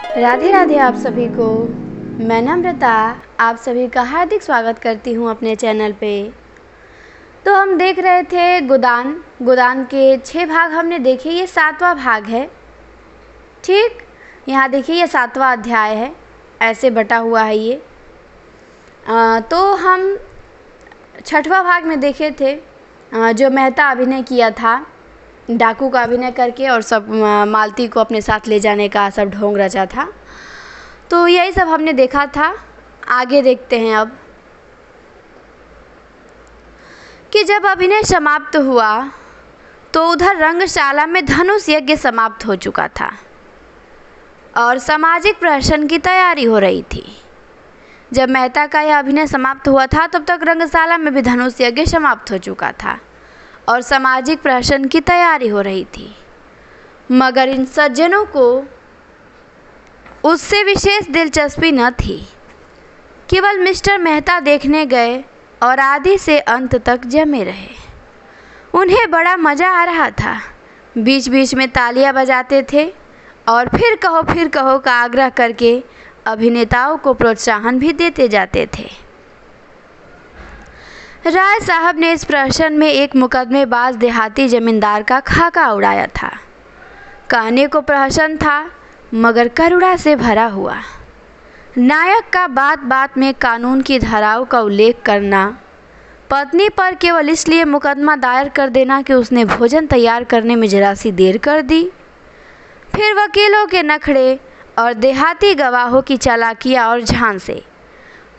राधे राधे आप सभी को। मैं नम्रता आप सभी का हार्दिक स्वागत करती हूँ अपने चैनल पे। तो हम देख रहे थे गोदान के 6 भाग हमने देखे, ये 7वां भाग है। ठीक, यहाँ देखिए ये 7वां अध्याय है, ऐसे बटा हुआ है ये। तो हम 6वां भाग में देखे थे जो मेहता अभिनय किया था, डाकू का अभिनय करके, और सब मालती को अपने साथ ले जाने का सब ढोंग रचा था। तो यही सब हमने देखा था। आगे देखते हैं अब कि जब अभिनय समाप्त हुआ तो उधर रंगशाला में धनुष यज्ञ समाप्त हो चुका था और सामाजिक प्रहसन की तैयारी हो रही थी। जब मेहता का यह अभिनय समाप्त हुआ था तब तक रंगशाला में भी धनुष यज्ञ समाप्त हो चुका था और सामाजिक प्रहसन की तैयारी हो रही थी। मगर इन सज्जनों को उससे विशेष दिलचस्पी न थी। केवल मिस्टर मेहता देखने गए और आदि से अंत तक जमे रहे। उन्हें बड़ा मज़ा आ रहा था। बीच बीच में तालियां बजाते थे और फिर कहो का आग्रह करके अभिनेताओं को प्रोत्साहन भी देते जाते थे। राय साहब ने इस प्रहसन में एक मुकदमेबाज देहाती जमींदार का खाका उड़ाया था। कहने को प्रहसन था मगर करुणा से भरा हुआ। नायक का बात बात में कानून की धाराओं का उल्लेख करना, पत्नी पर केवल इसलिए मुकदमा दायर कर देना कि उसने भोजन तैयार करने में जरा सी देर कर दी, फिर वकीलों के नखड़े और देहाती गवाहों की चालाकियाँ और झांसे।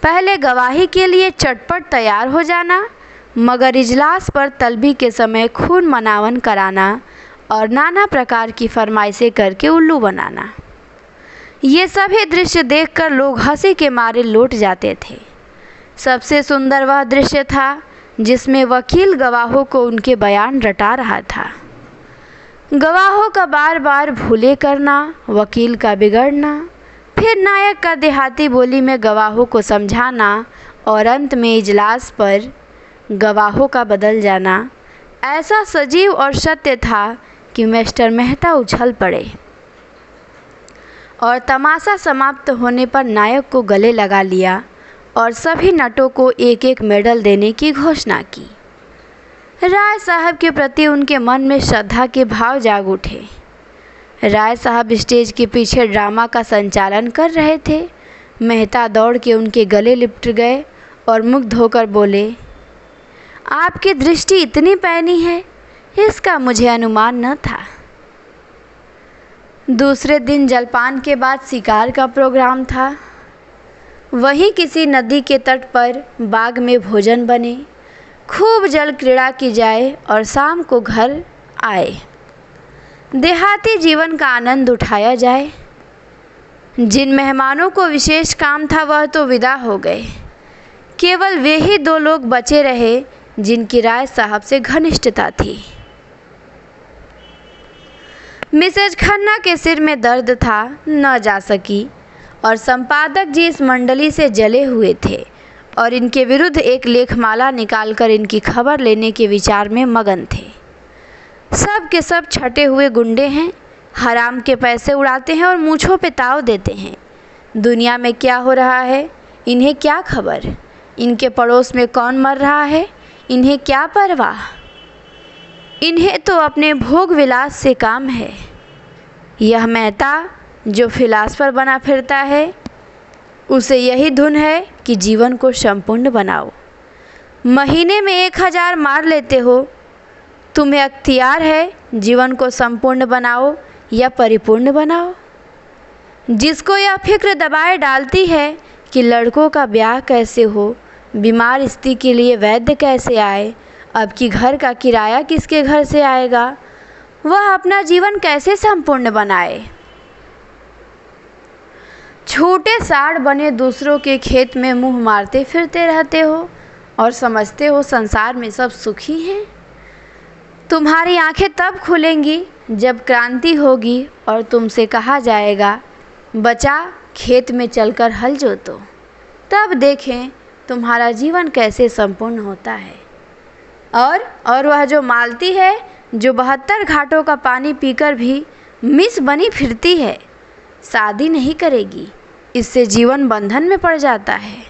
पहले गवाही के लिए चटपट तैयार हो जाना मगर इजलास पर तलबी के समय खून मनावन कराना और नाना प्रकार की फरमाइशें करके उल्लू बनाना। ये सभी दृश्य देखकर लोग हंसी के मारे लौट जाते थे। सबसे सुंदर वह दृश्य था जिसमें वकील गवाहों को उनके बयान रटा रहा था। गवाहों का बार बार भूले करना, वकील का बिगड़ना, फिर नायक का देहाती बोली में गवाहों को समझाना और अंत में इजलास पर गवाहों का बदल जाना ऐसा सजीव और सत्य था कि मिस्टर मेहता उछल पड़े और तमाशा समाप्त होने पर नायक को गले लगा लिया और सभी नटों को एक एक मेडल देने की घोषणा की। राय साहब के प्रति उनके मन में श्रद्धा के भाव जाग उठे। राय साहब स्टेज के पीछे ड्रामा का संचालन कर रहे थे। मेहता दौड़ के उनके गले लिपट गए और मुग्ध होकर बोले, आपकी दृष्टि इतनी पैनी है, इसका मुझे अनुमान न था। दूसरे दिन जलपान के बाद शिकार का प्रोग्राम था। वहीं किसी नदी के तट पर बाग में भोजन बने, खूब जल क्रीड़ा की जाए और शाम को घर आए। देहाती जीवन का आनंद उठाया जाए। जिन मेहमानों को विशेष काम था वह तो विदा हो गए। केवल वे ही 2 लोग बचे रहे जिनकी राय साहब से घनिष्ठता थी। मिसेज खन्ना के सिर में दर्द था, न जा सकी, और संपादक जी इस मंडली से जले हुए थे और इनके विरुद्ध एक लेखमाला निकालकर इनकी खबर लेने के विचार में मगन थे। सब के सब छटे हुए गुंडे हैं, हराम के पैसे उड़ाते हैं और मूँछों पे ताव देते हैं। दुनिया में क्या हो रहा है इन्हें क्या खबर, इनके पड़ोस में कौन मर रहा है इन्हें क्या परवाह। इन्हें तो अपने भोग विलास से काम है। यह मेहता जो फिलासफर बना फिरता है, उसे यही धुन है कि जीवन को संपूर्ण बनाओ। महीने में 1000 मार लेते हो, तुम्हें अख्तियार है जीवन को संपूर्ण बनाओ या परिपूर्ण बनाओ। जिसको यह फिक्र दबाए डालती है कि लड़कों का ब्याह कैसे हो, बीमार स्त्री के लिए वैद्य कैसे आए, अब की घर का किराया किसके घर से आएगा, वह अपना जीवन कैसे संपूर्ण बनाए। छोटे साड़ बने दूसरों के खेत में मुंह मारते फिरते रहते हो और समझते हो संसार में सब सुखी हैं। तुम्हारी आंखें तब खुलेंगी जब क्रांति होगी और तुमसे कहा जाएगा, बचा खेत में चलकर हल जोतो। तब देखें तुम्हारा जीवन कैसे संपूर्ण होता है। और वह जो मालती है, जो 72 घाटों का पानी पीकर भी मिस बनी फिरती है, शादी नहीं करेगी, इससे जीवन बंधन में पड़ जाता है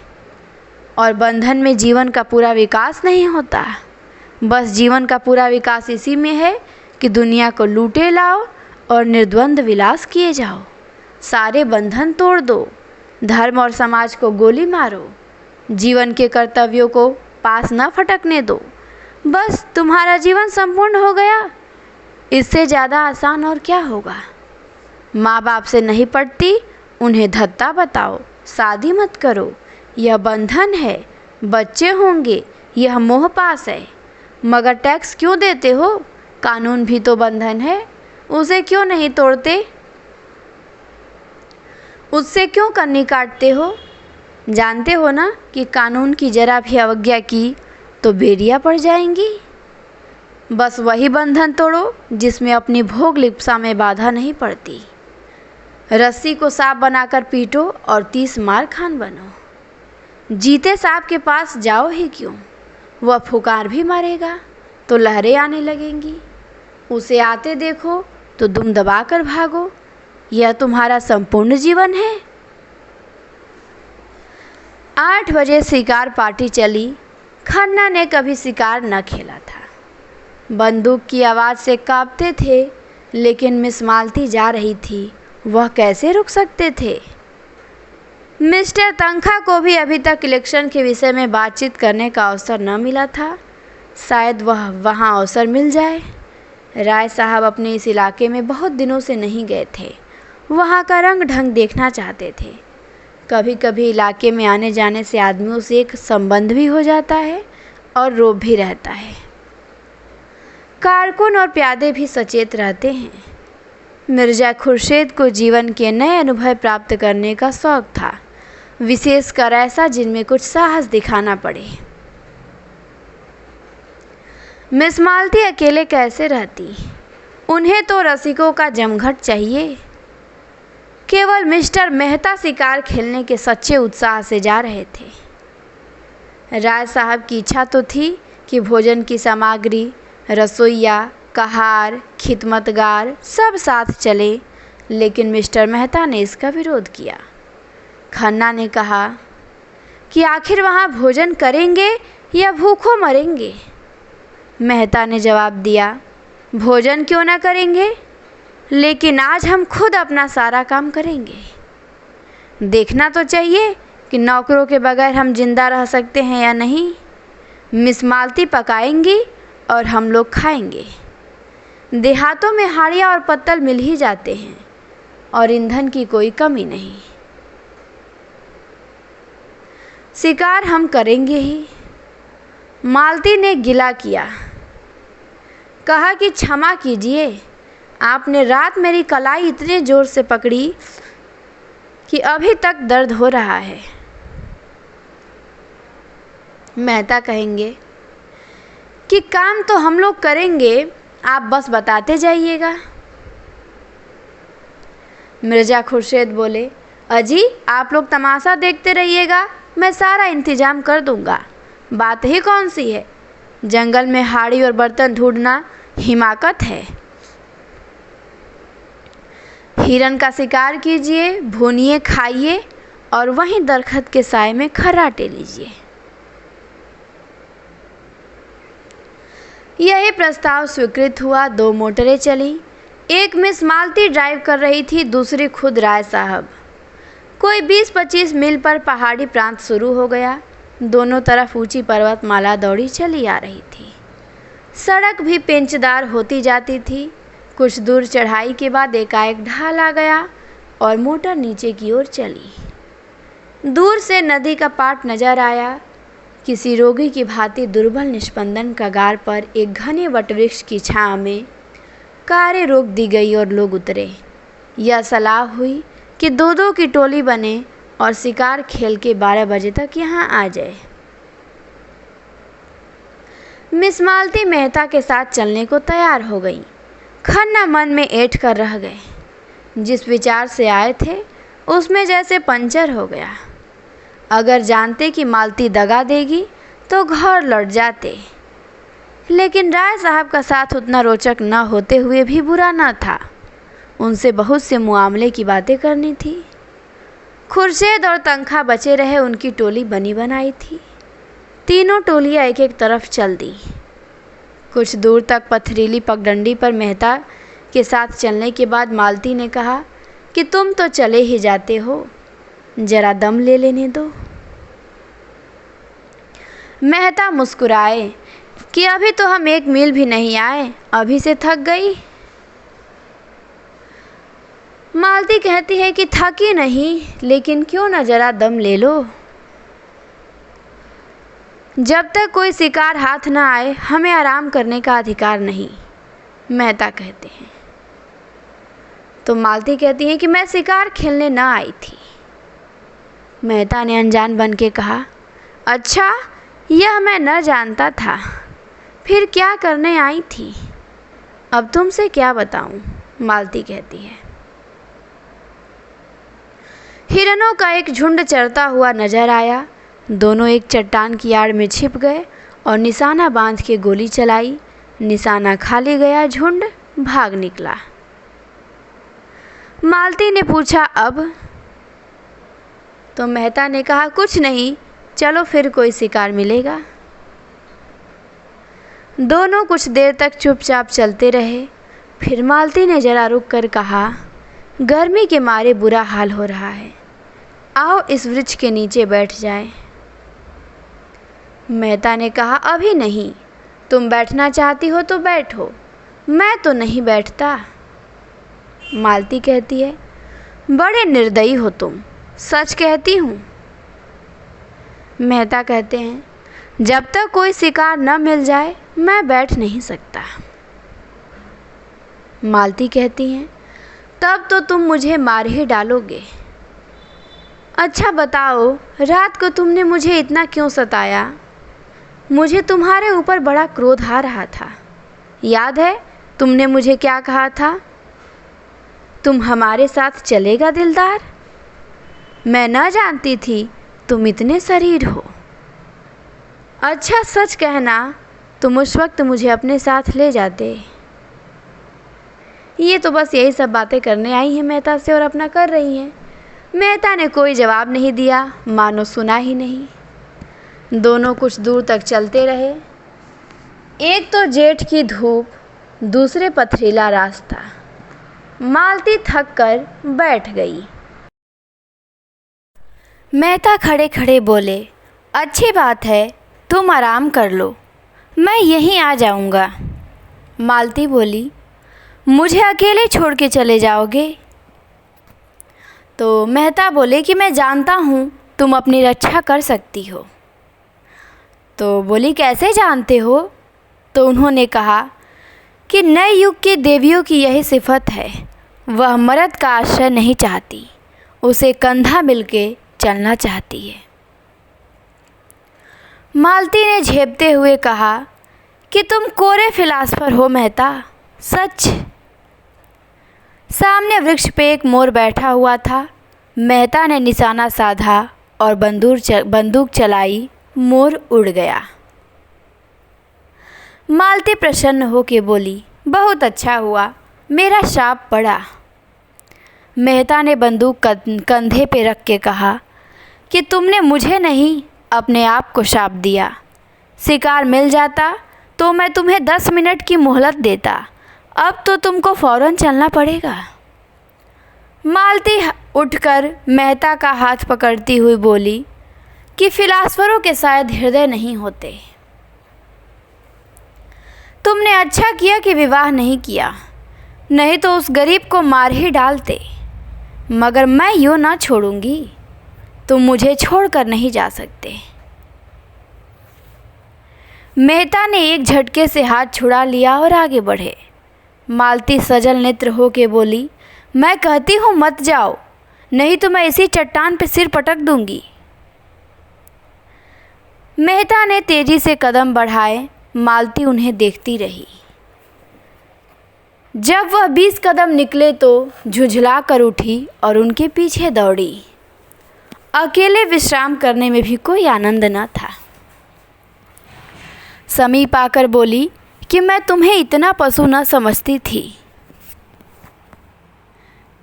और बंधन में जीवन का पूरा विकास नहीं होता। बस जीवन का पूरा विकास इसी में है कि दुनिया को लूटे लाओ और निर्द्वंद विलास किए जाओ। सारे बंधन तोड़ दो, धर्म और समाज को गोली मारो, जीवन के कर्तव्यों को पास न फटकने दो। बस तुम्हारा जीवन संपूर्ण हो गया। इससे ज़्यादा आसान और क्या होगा। माँ बाप से नहीं पड़ती, उन्हें धत्ता बताओ, शादी मत करो, यह बंधन है। बच्चे होंगे, यह मोह पास है। मगर टैक्स क्यों देते हो? कानून भी तो बंधन है, उसे क्यों नहीं तोड़ते? उससे क्यों कन्नी काटते हो? जानते हो ना कि कानून की जरा भी अवज्ञा की तो बेड़ियाँ पड़ जाएंगी। बस वही बंधन तोड़ो जिसमें अपनी भोग लिप्सा में बाधा नहीं पड़ती। रस्सी को सांप बनाकर पीटो और 30 मार खान बनो। जीते सांप के पास जाओ ही क्यों, वह फुकार भी मारेगा तो लहरें आने लगेंगी। उसे आते देखो तो दुम दबाकर भागो। यह तुम्हारा संपूर्ण जीवन है। 8 बजे शिकार पार्टी चली। खन्ना ने कभी शिकार न खेला था। बंदूक की आवाज़ से कांपते थे, लेकिन मिस मालती जा रही थी, वह कैसे रुक सकते थे? मिस्टर तनखा को भी अभी तक इलेक्शन के विषय में बातचीत करने का अवसर न मिला था। शायद वह वहाँ अवसर मिल जाए। राय साहब अपने इस इलाके में बहुत दिनों से नहीं गए थे। वहाँ का रंग ढंग देखना चाहते थे। कभी कभी इलाके में आने जाने से आदमियों से एक संबंध भी हो जाता है और रोब भी रहता है। कारकुन और प्यादे भी सचेत रहते हैं। मिर्ज़ा खुर्शीद को जीवन के नए अनुभव प्राप्त करने का शौक़ था, विशेषकर ऐसा जिनमें कुछ साहस दिखाना पड़े। मिस मालती अकेले कैसे रहती? उन्हें तो रसिकों का जमघट चाहिए। केवल मिस्टर मेहता शिकार खेलने के सच्चे उत्साह से जा रहे थे। राय साहब की इच्छा तो थी कि भोजन की सामग्री, रसोइया, कहार, खिदमतगार सब साथ चले, लेकिन मिस्टर मेहता ने इसका विरोध किया। खन्ना ने कहा कि आखिर वहाँ भोजन करेंगे या भूखों मरेंगे? मेहता ने जवाब दिया, भोजन क्यों ना करेंगे, लेकिन आज हम खुद अपना सारा काम करेंगे। देखना तो चाहिए कि नौकरों के बगैर हम जिंदा रह सकते हैं या नहीं। मिस मालती पकाएंगी और हम लोग खाएंगे। देहातों में हाड़िया और पत्तल मिल ही जाते हैं और ईंधन की कोई कमी नहीं। शिकार हम करेंगे ही। मालती ने गिला किया, कहा कि क्षमा कीजिए, आपने रात मेरी कलाई इतने ज़ोर से पकड़ी कि अभी तक दर्द हो रहा है। मेहता कहेंगे कि काम तो हम लोग करेंगे, आप बस बताते जाइएगा। मिर्ज़ा खुर्शीद बोले, अजी आप लोग तमाशा देखते रहिएगा, मैं सारा इंतज़ाम कर दूंगा। बात ही कौन सी है, जंगल में हाड़ी और बर्तन ढूंढना हिमाकत है। हिरन का शिकार कीजिए, भूनिए, खाइए और वहीं दरखत के साए में खर्राटे लीजिए। यही प्रस्ताव स्वीकृत हुआ। 2 मोटरें चली। एक मिस मालती ड्राइव कर रही थी, दूसरी खुद राय साहब। कोई 20-25 मील पर पहाड़ी प्रांत शुरू हो गया। दोनों तरफ ऊंची पर्वतमाला दौड़ी चली आ रही थी। सड़क भी पेंचदार होती जाती थी। कुछ दूर चढ़ाई के बाद एकाएक ढाल आ गया और मोटर नीचे की ओर चली। दूर से नदी का पाट नजर आया। किसी रोगी की भांति दुर्बल निस्पंदन कगार पर एक घने वटवृक्ष की छांव में कारें रोक दी गई और लोग उतरे। यह सलाह हुई कि 2-2 की टोली बने और शिकार खेल के 12 बजे तक यहाँ आ जाए। मिस मालती मेहता के साथ चलने को तैयार हो गई। खन्ना मन में ऐंठ कर रह गए। जिस विचार से आए थे उसमें जैसे पंचर हो गया। अगर जानते कि मालती दगा देगी तो घर लौट जाते, लेकिन राय साहब का साथ उतना रोचक न होते हुए भी बुरा न था। उनसे बहुत से मुआमले की बातें करनी थी। खुर्शीद और तनख्वाह बचे रहे उनकी टोली बनी बनाई थी। तीनों टोलियां एक एक तरफ चल दी। कुछ दूर तक पथरीली पगडंडी पर मेहता के साथ चलने के बाद मालती ने कहा कि तुम तो चले ही जाते हो, जरा दम ले लेने दो। मेहता मुस्कुराए कि अभी तो हम 1 मील भी नहीं आए, अभी से थक गई। मालती कहती है कि थकी नहीं, लेकिन क्यों न जरा दम ले लो। जब तक कोई शिकार हाथ न आए हमें आराम करने का अधिकार नहीं, मेहता कहते हैं। तो मालती कहती है कि मैं शिकार खेलने न आई थी। मेहता ने अनजान बन के कहा, अच्छा, यह मैं न जानता था, फिर क्या करने आई थी? अब तुमसे क्या बताऊं, मालती कहती है। हिरणों का एक झुंड चरता हुआ नजर आया। दोनों एक चट्टान की आड़ में छिप गए और निशाना बांध के गोली चलाई। निशाना खाली गया, झुंड भाग निकला। मालती ने पूछा, अब? तो मेहता ने कहा, कुछ नहीं, चलो फिर कोई शिकार मिलेगा। दोनों कुछ देर तक चुपचाप चलते रहे। फिर मालती ने जरा रुक कर कहा, गर्मी के मारे बुरा हाल हो रहा है, आओ इस वृक्ष के नीचे बैठ जाएं। मेहता ने कहा, अभी नहीं, तुम बैठना चाहती हो तो बैठो, मैं तो नहीं बैठता। मालती कहती है, बड़े निर्दयी हो तुम, सच कहती हूँ। मेहता कहते हैं, जब तक कोई शिकार न मिल जाए मैं बैठ नहीं सकता। मालती कहती हैं, तब तो तुम मुझे मार ही डालोगे। अच्छा बताओ, रात को तुमने मुझे इतना क्यों सताया? मुझे तुम्हारे ऊपर बड़ा क्रोध आ रहा था। याद है तुमने मुझे क्या कहा था? तुम हमारे साथ चलेगा दिलदार? मैं न जानती थी तुम इतने शरीर हो। अच्छा सच कहना, तुम उस वक्त मुझे अपने साथ ले जाते। ये तो बस यही सब बातें करने आई हैं मेहता से और अपना कर रही हैं। मेहता ने कोई जवाब नहीं दिया, मानो सुना ही नहीं। दोनों कुछ दूर तक चलते रहे। एक तो जेठ की धूप, दूसरे पथरीला रास्ता। मालती थक कर बैठ गई। मेहता खड़े खड़े बोले, अच्छी बात है, तुम आराम कर लो, मैं यहीं आ जाऊंगा। मालती बोली, मुझे अकेले छोड़ के चले जाओगे? तो मेहता बोले कि मैं जानता हूँ तुम अपनी रक्षा कर सकती हो। तो बोली, कैसे जानते हो? तो उन्होंने कहा कि नए युग के देवियों की यही सिफत है, वह मर्द का आश्रय नहीं चाहती, उसे कंधा मिलके चलना चाहती है। मालती ने झेपते हुए कहा कि तुम कोरे फिलासफर हो मेहता, सच। सामने वृक्ष पे एक मोर बैठा हुआ था। मेहता ने निशाना साधा और बंदूक चलाई, मोर उड़ गया। मालती प्रसन्न होकर बोली, बहुत अच्छा हुआ, मेरा शाप पड़ा। मेहता ने बंदूक कंधे पे रख के कहा कि तुमने मुझे नहीं, अपने आप को शाप दिया। शिकार मिल जाता तो मैं तुम्हें 10 मिनट की मोहलत देता, अब तो तुमको फ़ौरन चलना पड़ेगा। मालती उठकर मेहता का हाथ पकड़ती हुई बोली कि फिलासफरों के शायद हृदय नहीं होते। तुमने अच्छा किया कि विवाह नहीं किया, नहीं तो उस गरीब को मार ही डालते। मगर मैं यूँ ना छोड़ूंगी, तुम मुझे छोड़कर नहीं जा सकते। मेहता ने एक झटके से हाथ छुड़ा लिया और आगे बढ़े। मालती सजल नेत्र होके बोली, मैं कहती हूँ मत जाओ, नहीं तो मैं इसी चट्टान पे सिर पटक दूंगी। मेहता ने तेजी से कदम बढ़ाए। मालती उन्हें देखती रही। जब वह 20 कदम निकले तो झुंझला कर उठी और उनके पीछे दौड़ी। अकेले विश्राम करने में भी कोई आनंद न था। समीप आकर बोली कि मैं तुम्हें इतना पशु न समझती थी।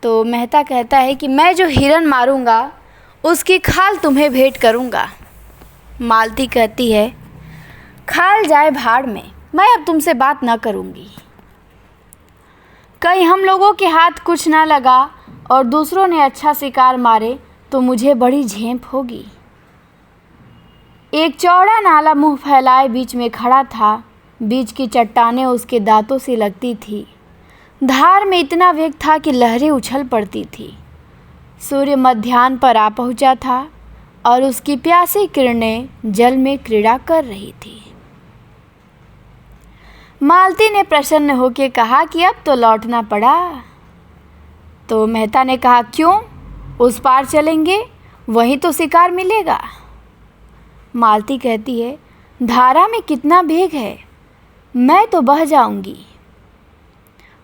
तो मेहता कहता है कि मैं जो हिरन मारूंगा उसकी खाल तुम्हें भेंट करूंगा। मालती कहती है खाल जाए भाड़ में, मैं अब तुमसे बात ना करूंगी। कहीं हम लोगों के हाथ कुछ ना लगा और दूसरों ने अच्छा शिकार मारे तो मुझे बड़ी झेंप होगी। एक चौड़ा नाला मुंह फैलाए बीच में खड़ा था। बीच की चट्टानें उसके दांतों से लगती थी। धार में इतना वेग था कि लहरें उछल पड़ती थी। सूर्य मध्याह्न पर आ पहुंचा था और उसकी प्यासी किरणें जल में क्रीड़ा कर रही थी। मालती ने प्रसन्न होकर कहा कि अब तो लौटना पड़ा। तो मेहता ने कहा क्यों, उस पार चलेंगे, वहीं तो शिकार मिलेगा। मालती कहती है धारा में कितना वेग है, मैं तो बह जाऊंगी।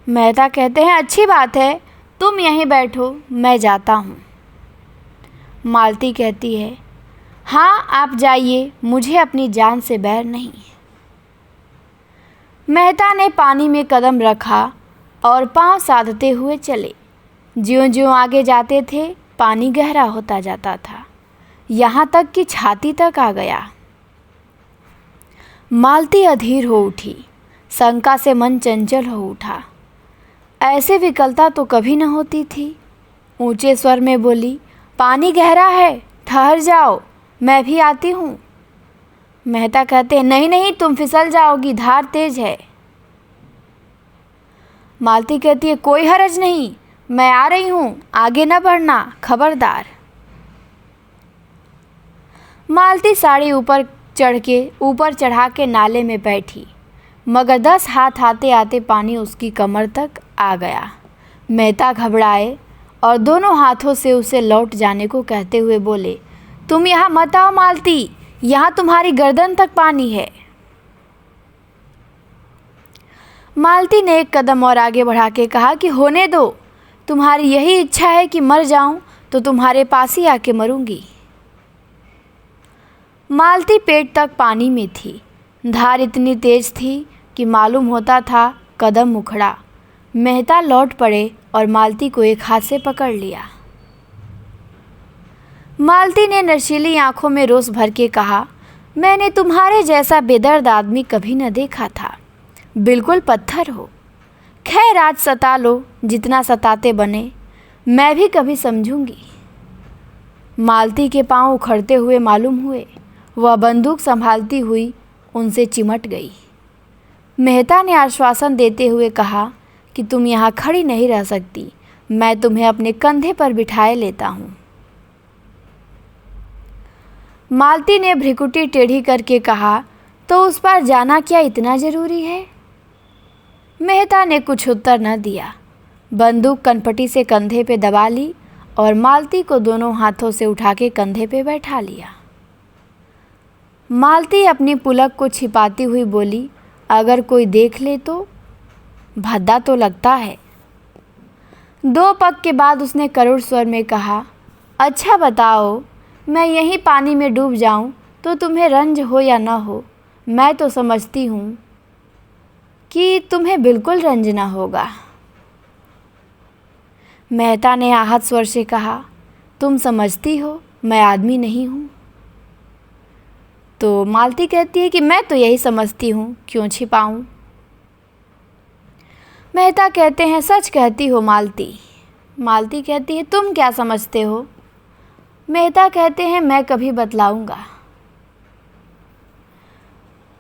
मेहता कहते हैं अच्छी बात है, तुम यहीं बैठो, मैं जाता हूँ। मालती कहती है हाँ आप जाइए, मुझे अपनी जान से बैर नहीं। मेहता ने पानी में कदम रखा और पांव साधते हुए चले। ज्यों-ज्यों आगे जाते थे पानी गहरा होता जाता था, यहाँ तक कि छाती तक आ गया। मालती अधीर हो उठी, शंका से मन चंचल हो उठा। ऐसे विकलता तो कभी न होती थी। ऊंचे स्वर में बोली पानी गहरा है, ठहर जाओ, मैं भी आती हूँ। मेहता कहते हैं नहीं नहीं, तुम फिसल जाओगी, धार तेज है। मालती कहती है कोई हरज नहीं, मैं आ रही हूँ, आगे न बढ़ना, खबरदार। मालती साड़ी ऊपर चढ़ा के नाले में बैठी, मगर 10 हाथ आते आते पानी उसकी कमर तक आ गया। मेहता घबराए और दोनों हाथों से उसे लौट जाने को कहते हुए बोले तुम यहाँ मत आओ मालती, यहाँ तुम्हारी गर्दन तक पानी है। मालती ने एक कदम और आगे बढ़ा के कहा कि होने दो, तुम्हारी यही इच्छा है कि मर जाऊं तो तुम्हारे पास ही आके मरूंगी। मालती पेट तक पानी में थी। धार इतनी तेज थी कि मालूम होता था कदम उखड़ा। मेहता लौट पड़े और मालती को एक हाथ से पकड़ लिया। मालती ने नशीली आंखों में रोष भर के कहा मैंने तुम्हारे जैसा बेदर्द आदमी कभी न देखा था, बिल्कुल पत्थर हो। खैर आज सता लो, जितना सताते बने, मैं भी कभी समझूंगी। मालती के पांव उखड़ते हुए मालूम हुए। वह बंदूक संभालती हुई उनसे चिमट गई। मेहता ने आश्वासन देते हुए कहा कि तुम यहाँ खड़ी नहीं रह सकती, मैं तुम्हें अपने कंधे पर बिठाए लेता हूँ। मालती ने भ्रिकुटी टेढ़ी करके कहा तो उस पार जाना क्या इतना ज़रूरी है? मेहता ने कुछ उत्तर न दिया। बंदूक कनपटी से कंधे पे दबा ली और मालती को दोनों हाथों से उठा के कंधे पे बैठा लिया। मालती अपनी पुलक को छिपाती हुई बोली अगर कोई देख ले तो? भद्दा तो लगता है। 2 पग के बाद उसने करुण स्वर में कहा अच्छा बताओ, मैं यहीं पानी में डूब जाऊं तो तुम्हें रंज हो या न हो, मैं तो समझती हूँ कि तुम्हें बिल्कुल रंज न होगा। मेहता ने आहत स्वर से कहा तुम समझती हो मैं आदमी नहीं हूँ? तो मालती कहती है कि मैं तो यही समझती हूँ, क्यों छिपाऊँ? मेहता कहते हैं सच कहती हो मालती। मालती कहती है तुम क्या समझते हो? मेहता कहते हैं मैं कभी बतलाऊंगा।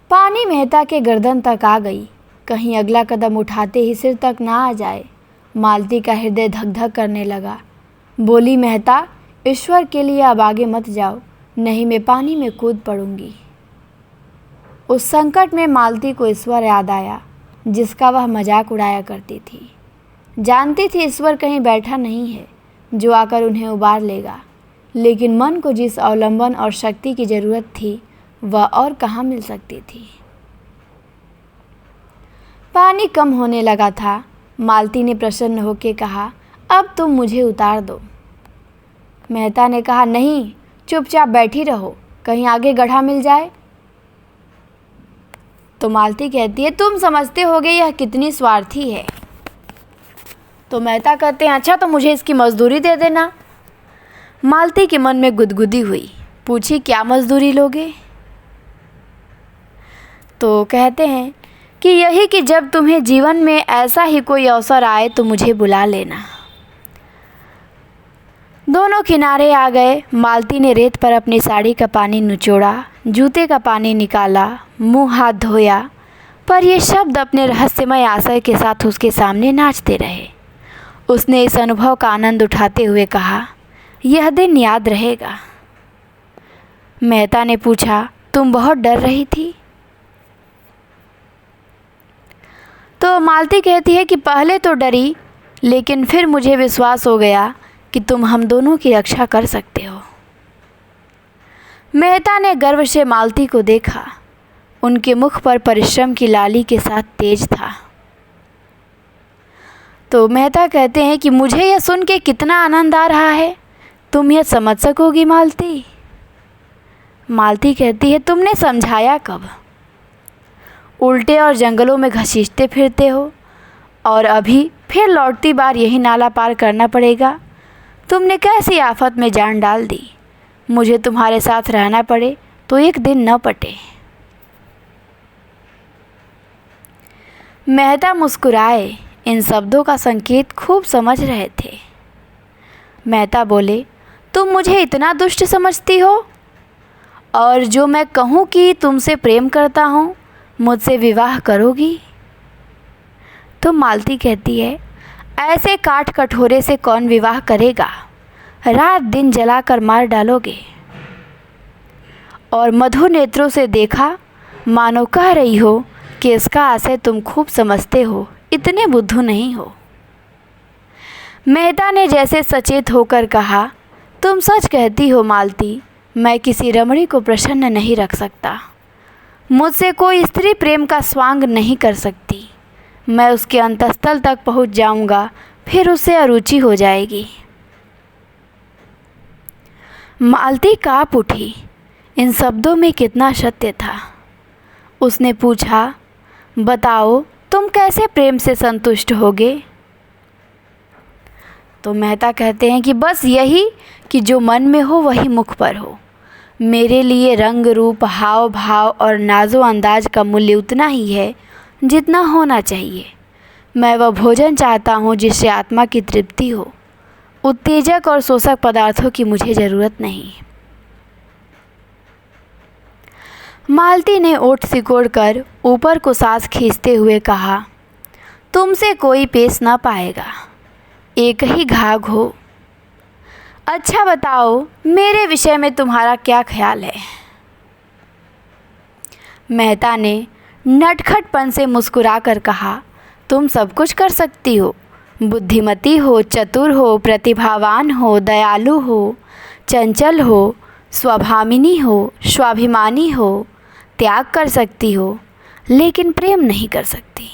पानी मेहता के गर्दन तक आ गई। कहीं अगला कदम उठाते ही सिर तक ना आ जाए। मालती का हृदय धक धक करने लगा। बोली मेहता ईश्वर के लिए अब आगे मत जाओ, नहीं मैं पानी में कूद पड़ूंगी। उस संकट में मालती को ईश्वर याद आया जिसका वह मजाक उड़ाया करती थी। जानती थी ईश्वर कहीं बैठा नहीं है जो आकर उन्हें उबार लेगा, लेकिन मन को जिस अवलंबन और शक्ति की ज़रूरत थी वह और कहाँ मिल सकती थी। पानी कम होने लगा था। मालती ने प्रसन्न होकर कहा अब तुम मुझे उतार दो। मेहता ने कहा नहीं, चुपचाप बैठी रहो, कहीं आगे गड्ढा मिल जाए। तो मालती कहती है तुम समझते होगे यह कितनी स्वार्थी है। तो मेहता कहते हैं अच्छा तो मुझे इसकी मजदूरी दे देना। मालती के मन में गुदगुदी हुई, पूछी क्या मजदूरी लोगे? तो कहते हैं कि यही कि जब तुम्हें जीवन में ऐसा ही कोई अवसर आए तो मुझे बुला लेना। दोनों किनारे आ गए। मालती ने रेत पर अपनी साड़ी का पानी निचोड़ा, जूते का पानी निकाला, मुंह हाथ धोया, पर ये शब्द अपने रहस्यमय आशय के साथ उसके सामने नाचते रहे। उसने इस अनुभव का आनंद उठाते हुए कहा, यह दिन याद रहेगा। मेहता ने पूछा, तुम बहुत डर रही थी? तो मालती कहती है कि पहले तो डरी, लेकिन फिर मुझे विश्वास हो गया कि तुम हम दोनों की रक्षा कर सकते हो। मेहता ने गर्व से मालती को देखा। उनके मुख पर परिश्रम की लाली के साथ तेज था। तो मेहता कहते हैं कि मुझे यह सुन के कितना आनंद आ रहा है, तुम यह समझ सकोगी मालती? मालती कहती है, तुमने समझाया कब? उल्टे और जंगलों में घसीटते फिरते हो और अभी फिर लौटती बार यही नाला पार करना पड़ेगा। तुमने कैसी आफत में जान डाल दी। मुझे तुम्हारे साथ रहना पड़े तो एक दिन न पटे। मेहता मुस्कुराए। इन शब्दों का संकेत खूब समझ रहे थे। मेहता बोले, तुम मुझे इतना दुष्ट समझती हो और जो मैं कहूँ कि तुमसे प्रेम करता हूँ, मुझसे विवाह करोगी? तो मालती कहती है, ऐसे काठ कठोरे से कौन विवाह करेगा? रात दिन जलाकर मार डालोगे। और मधुर नेत्रों से देखा, मानो कह रही हो कि इसका आशय तुम खूब समझते हो, इतने बुद्धू नहीं हो। मेहता ने जैसे सचेत होकर कहा, तुम सच कहती हो मालती, मैं किसी रमणी को प्रसन्न नहीं रख सकता। मुझसे कोई स्त्री प्रेम का स्वांग नहीं कर सकती। मैं उसके अंतस्थल तक पहुंच जाऊंगा, फिर उसे अरुचि हो जाएगी। मालती काँप उठी। इन शब्दों में कितना सत्य था। उसने पूछा, बताओ तुम कैसे प्रेम से संतुष्ट होगे? तो मेहता कहते हैं कि बस यही कि जो मन में हो वही मुख पर हो। मेरे लिए रंग रूप, हाव भाव और नाजो अंदाज का मूल्य उतना ही है जितना होना चाहिए। मैं वह भोजन चाहता हूँ जिससे आत्मा की तृप्ति हो। उत्तेजक और शोषक पदार्थों की मुझे ज़रूरत नहीं। मालती ने ओठ सिकोड़कर ऊपर को सांस खींचते हुए कहा, तुमसे कोई पेश न पाएगा, एक ही घाघ हो। अच्छा बताओ, मेरे विषय में तुम्हारा क्या ख्याल है? मेहता ने नटखटपन से मुस्कुराकर कहा, तुम सब कुछ कर सकती हो। बुद्धिमती हो, चतुर हो, प्रतिभावान हो, दयालु हो, चंचल हो, स्वभामिनी हो, स्वाभिमानी हो, त्याग कर सकती हो, लेकिन प्रेम नहीं कर सकती।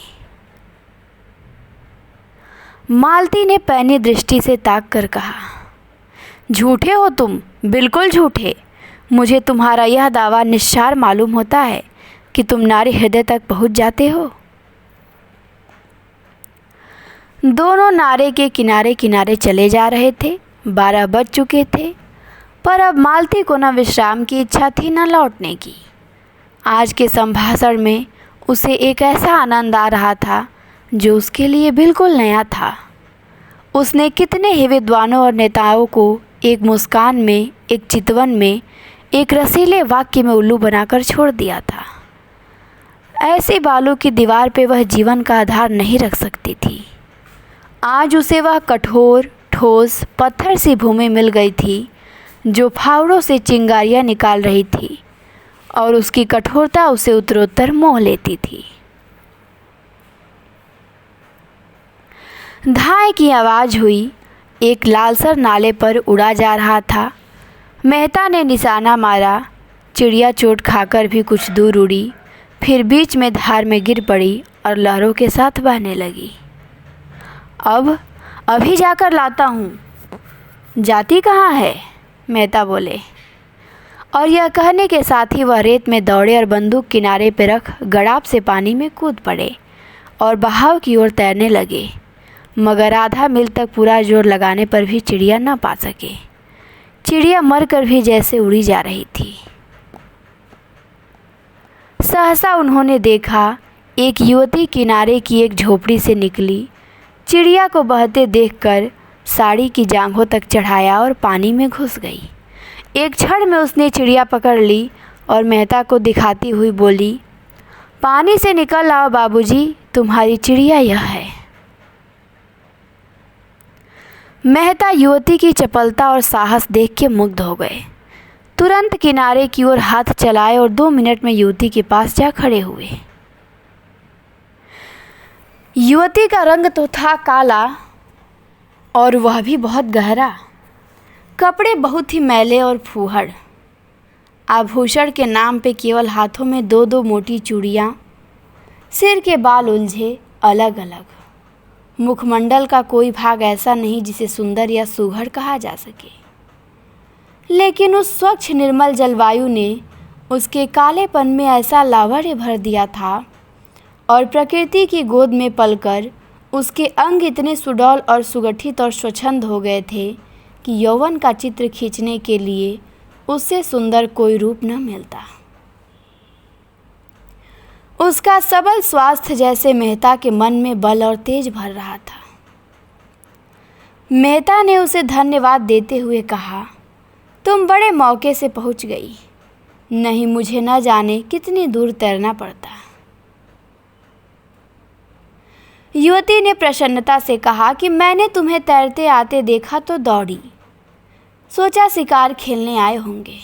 मालती ने पैनी दृष्टि से ताक कर कहा, झूठे हो तुम, बिल्कुल झूठे। मुझे तुम्हारा यह दावा निस्सार मालूम होता है कि तुम नारी हृदय तक पहुंच जाते हो। दोनों नारे के किनारे किनारे चले जा रहे थे। 12 बज चुके थे, पर अब मालती को न विश्राम की इच्छा थी न लौटने की। आज के संभाषण में उसे एक ऐसा आनंद आ रहा था जो उसके लिए बिल्कुल नया था। उसने कितने ही विद्वानों और नेताओं को एक मुस्कान में, एक चितवन में, एक रसीले वाक्य में उल्लू बनाकर छोड़ दिया था। ऐसी बालू की दीवार पे वह जीवन का आधार नहीं रख सकती थी। आज उसे वह कठोर, ठोस, पत्थर सी भूमि मिल गई थी जो फावड़ों से चिंगारियाँ निकाल रही थी और उसकी कठोरता उसे उत्तरोत्तर मोह लेती थी। धाय की आवाज़ हुई। एक लालसर नाले पर उड़ा जा रहा था। मेहता ने निशाना मारा। चिड़िया चोट खाकर भी कुछ दूर उड़ी, फिर बीच में धार में गिर पड़ी और लहरों के साथ बहने लगी। अब अभी जाकर लाता हूँ। जाती कहाँ है? मेहता बोले। और यह कहने के साथ ही वह रेत में दौड़े और बंदूक किनारे पर रख गड़ाप से पानी में कूद पड़े और बहाव की ओर तैरने लगे। मगर आधा मील तक पूरा जोर लगाने पर भी चिड़िया न पा सके। चिड़िया मरकर भी जैसे उड़ी जा रही थी। सहसा उन्होंने देखा एक युवती किनारे की एक झोपड़ी से निकली। चिड़िया को बहते देखकर साड़ी की जांघों तक चढ़ाया और पानी में घुस गई। एक क्षण में उसने चिड़िया पकड़ ली और मेहता को दिखाती हुई बोली, पानी से निकल आओ बाबूजी, तुम्हारी चिड़िया यह है। मेहता युवती की चपलता और साहस देख के मुग्ध हो गए। तुरंत किनारे की ओर हाथ चलाए और 2 मिनट में युवती के पास जा खड़े हुए। युवती का रंग तो था काला और वह भी बहुत गहरा। कपड़े बहुत ही मैले और फूहड़। आभूषण के नाम पे केवल हाथों में 2-2 मोटी चूड़ियाँ। सिर के बाल उलझे अलग अलग। मुखमंडल का कोई भाग ऐसा नहीं जिसे सुंदर या सुघड़ कहा जा सके। लेकिन उस स्वच्छ निर्मल जलवायु ने उसके कालेपन में ऐसा लावण्य भर दिया था और प्रकृति की गोद में पलकर उसके अंग इतने सुडौल और सुगठित और स्वच्छंद हो गए थे कि यौवन का चित्र खींचने के लिए उससे सुंदर कोई रूप न मिलता। उसका सबल स्वास्थ्य जैसे मेहता के मन में बल और तेज भर रहा था। मेहता ने उसे धन्यवाद देते हुए कहा, तुम बड़े मौके से पहुंच गई, नहीं मुझे न जाने कितनी दूर तैरना पड़ता। युवती ने प्रसन्नता से कहा कि मैंने तुम्हें तैरते आते देखा तो दौड़ी, सोचा शिकार खेलने आए होंगे।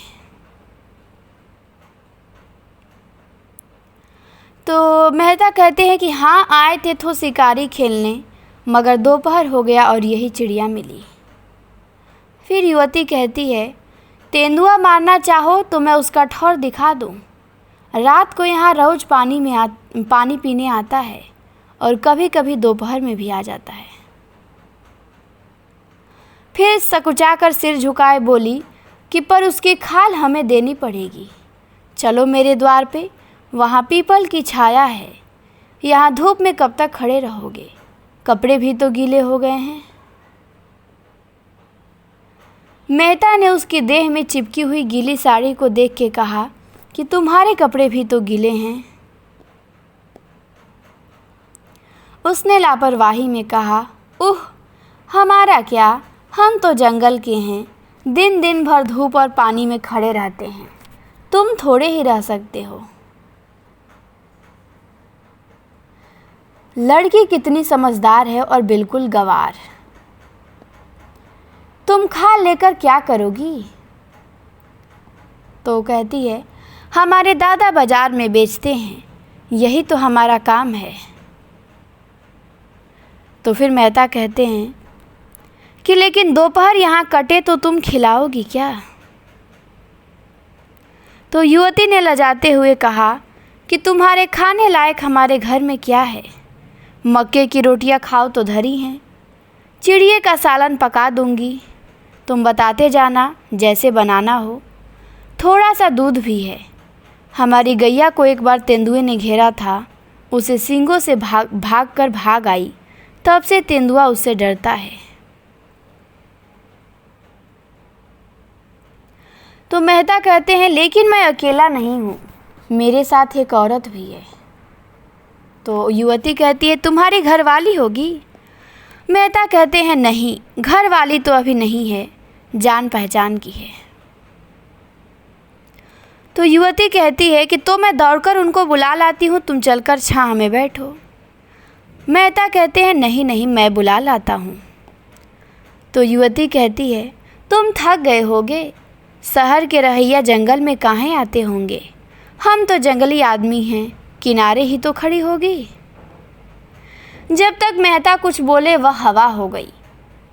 तो मेहता कहते हैं कि हाँ, आए थे तो शिकारी खेलने, मगर दोपहर हो गया और यही चिड़िया मिली। फिर युवती कहती है, तेंदुआ मारना चाहो तो मैं उसका ठौर दिखा दूँ। रात को यहाँ रोज पानी पीने आता है और कभी कभी दोपहर में भी आ जाता है। फिर सकुचाकर सिर झुकाए बोली कि पर उसकी खाल हमें देनी पड़ेगी। चलो मेरे द्वार पे, वहाँ पीपल की छाया है। यहाँ धूप में कब तक खड़े रहोगे, कपड़े भी तो गीले हो गए हैं। मेहता ने उसकी देह में चिपकी हुई गीली साड़ी को देख के कहा कि तुम्हारे कपड़े भी तो गीले हैं। उसने लापरवाही में कहा, हमारा क्या, हम तो जंगल के हैं, दिन दिन भर धूप और पानी में खड़े रहते हैं, तुम थोड़े ही रह सकते हो। लड़की कितनी समझदार है और बिल्कुल गंवार। तुम खाल लेकर क्या करोगी? तो कहती है, हमारे दादा बाजार में बेचते हैं, यही तो हमारा काम है। तो फिर मेहता कहते हैं कि लेकिन दोपहर यहाँ कटे तो तुम खिलाओगी क्या? तो युवती ने लजाते हुए कहा कि तुम्हारे खाने लायक हमारे घर में क्या है, मक्के की रोटियां खाओ तो धरी हैं, चिड़िए का सालन पका दूंगी, तुम बताते जाना जैसे बनाना हो। थोड़ा सा दूध भी है। हमारी गैया को एक बार तेंदुए ने घेरा था, उसे सींगों से भाग आई, तब से तेंदुआ उससे डरता है। तो मेहता कहते हैं, लेकिन मैं अकेला नहीं हूँ, मेरे साथ एक औरत भी है। तो युवती कहती है, तुम्हारी घरवाली होगी? मेहता कहते हैं, नहीं, घरवाली तो अभी नहीं है, जान पहचान की है। तो युवती कहती है कि तो मैं दौड़कर उनको बुला लाती हूँ, तुम चलकर छांव में बैठो। मेहता कहते हैं, नहीं, मैं बुला लाता हूँ। तो युवती कहती है, तुम थक गए होगे, शहर के रहिया जंगल में काहे आते होंगे, हम तो जंगली आदमी हैं, किनारे ही तो खड़ी होगी। जब तक मेहता कुछ बोले वह हवा हो गई।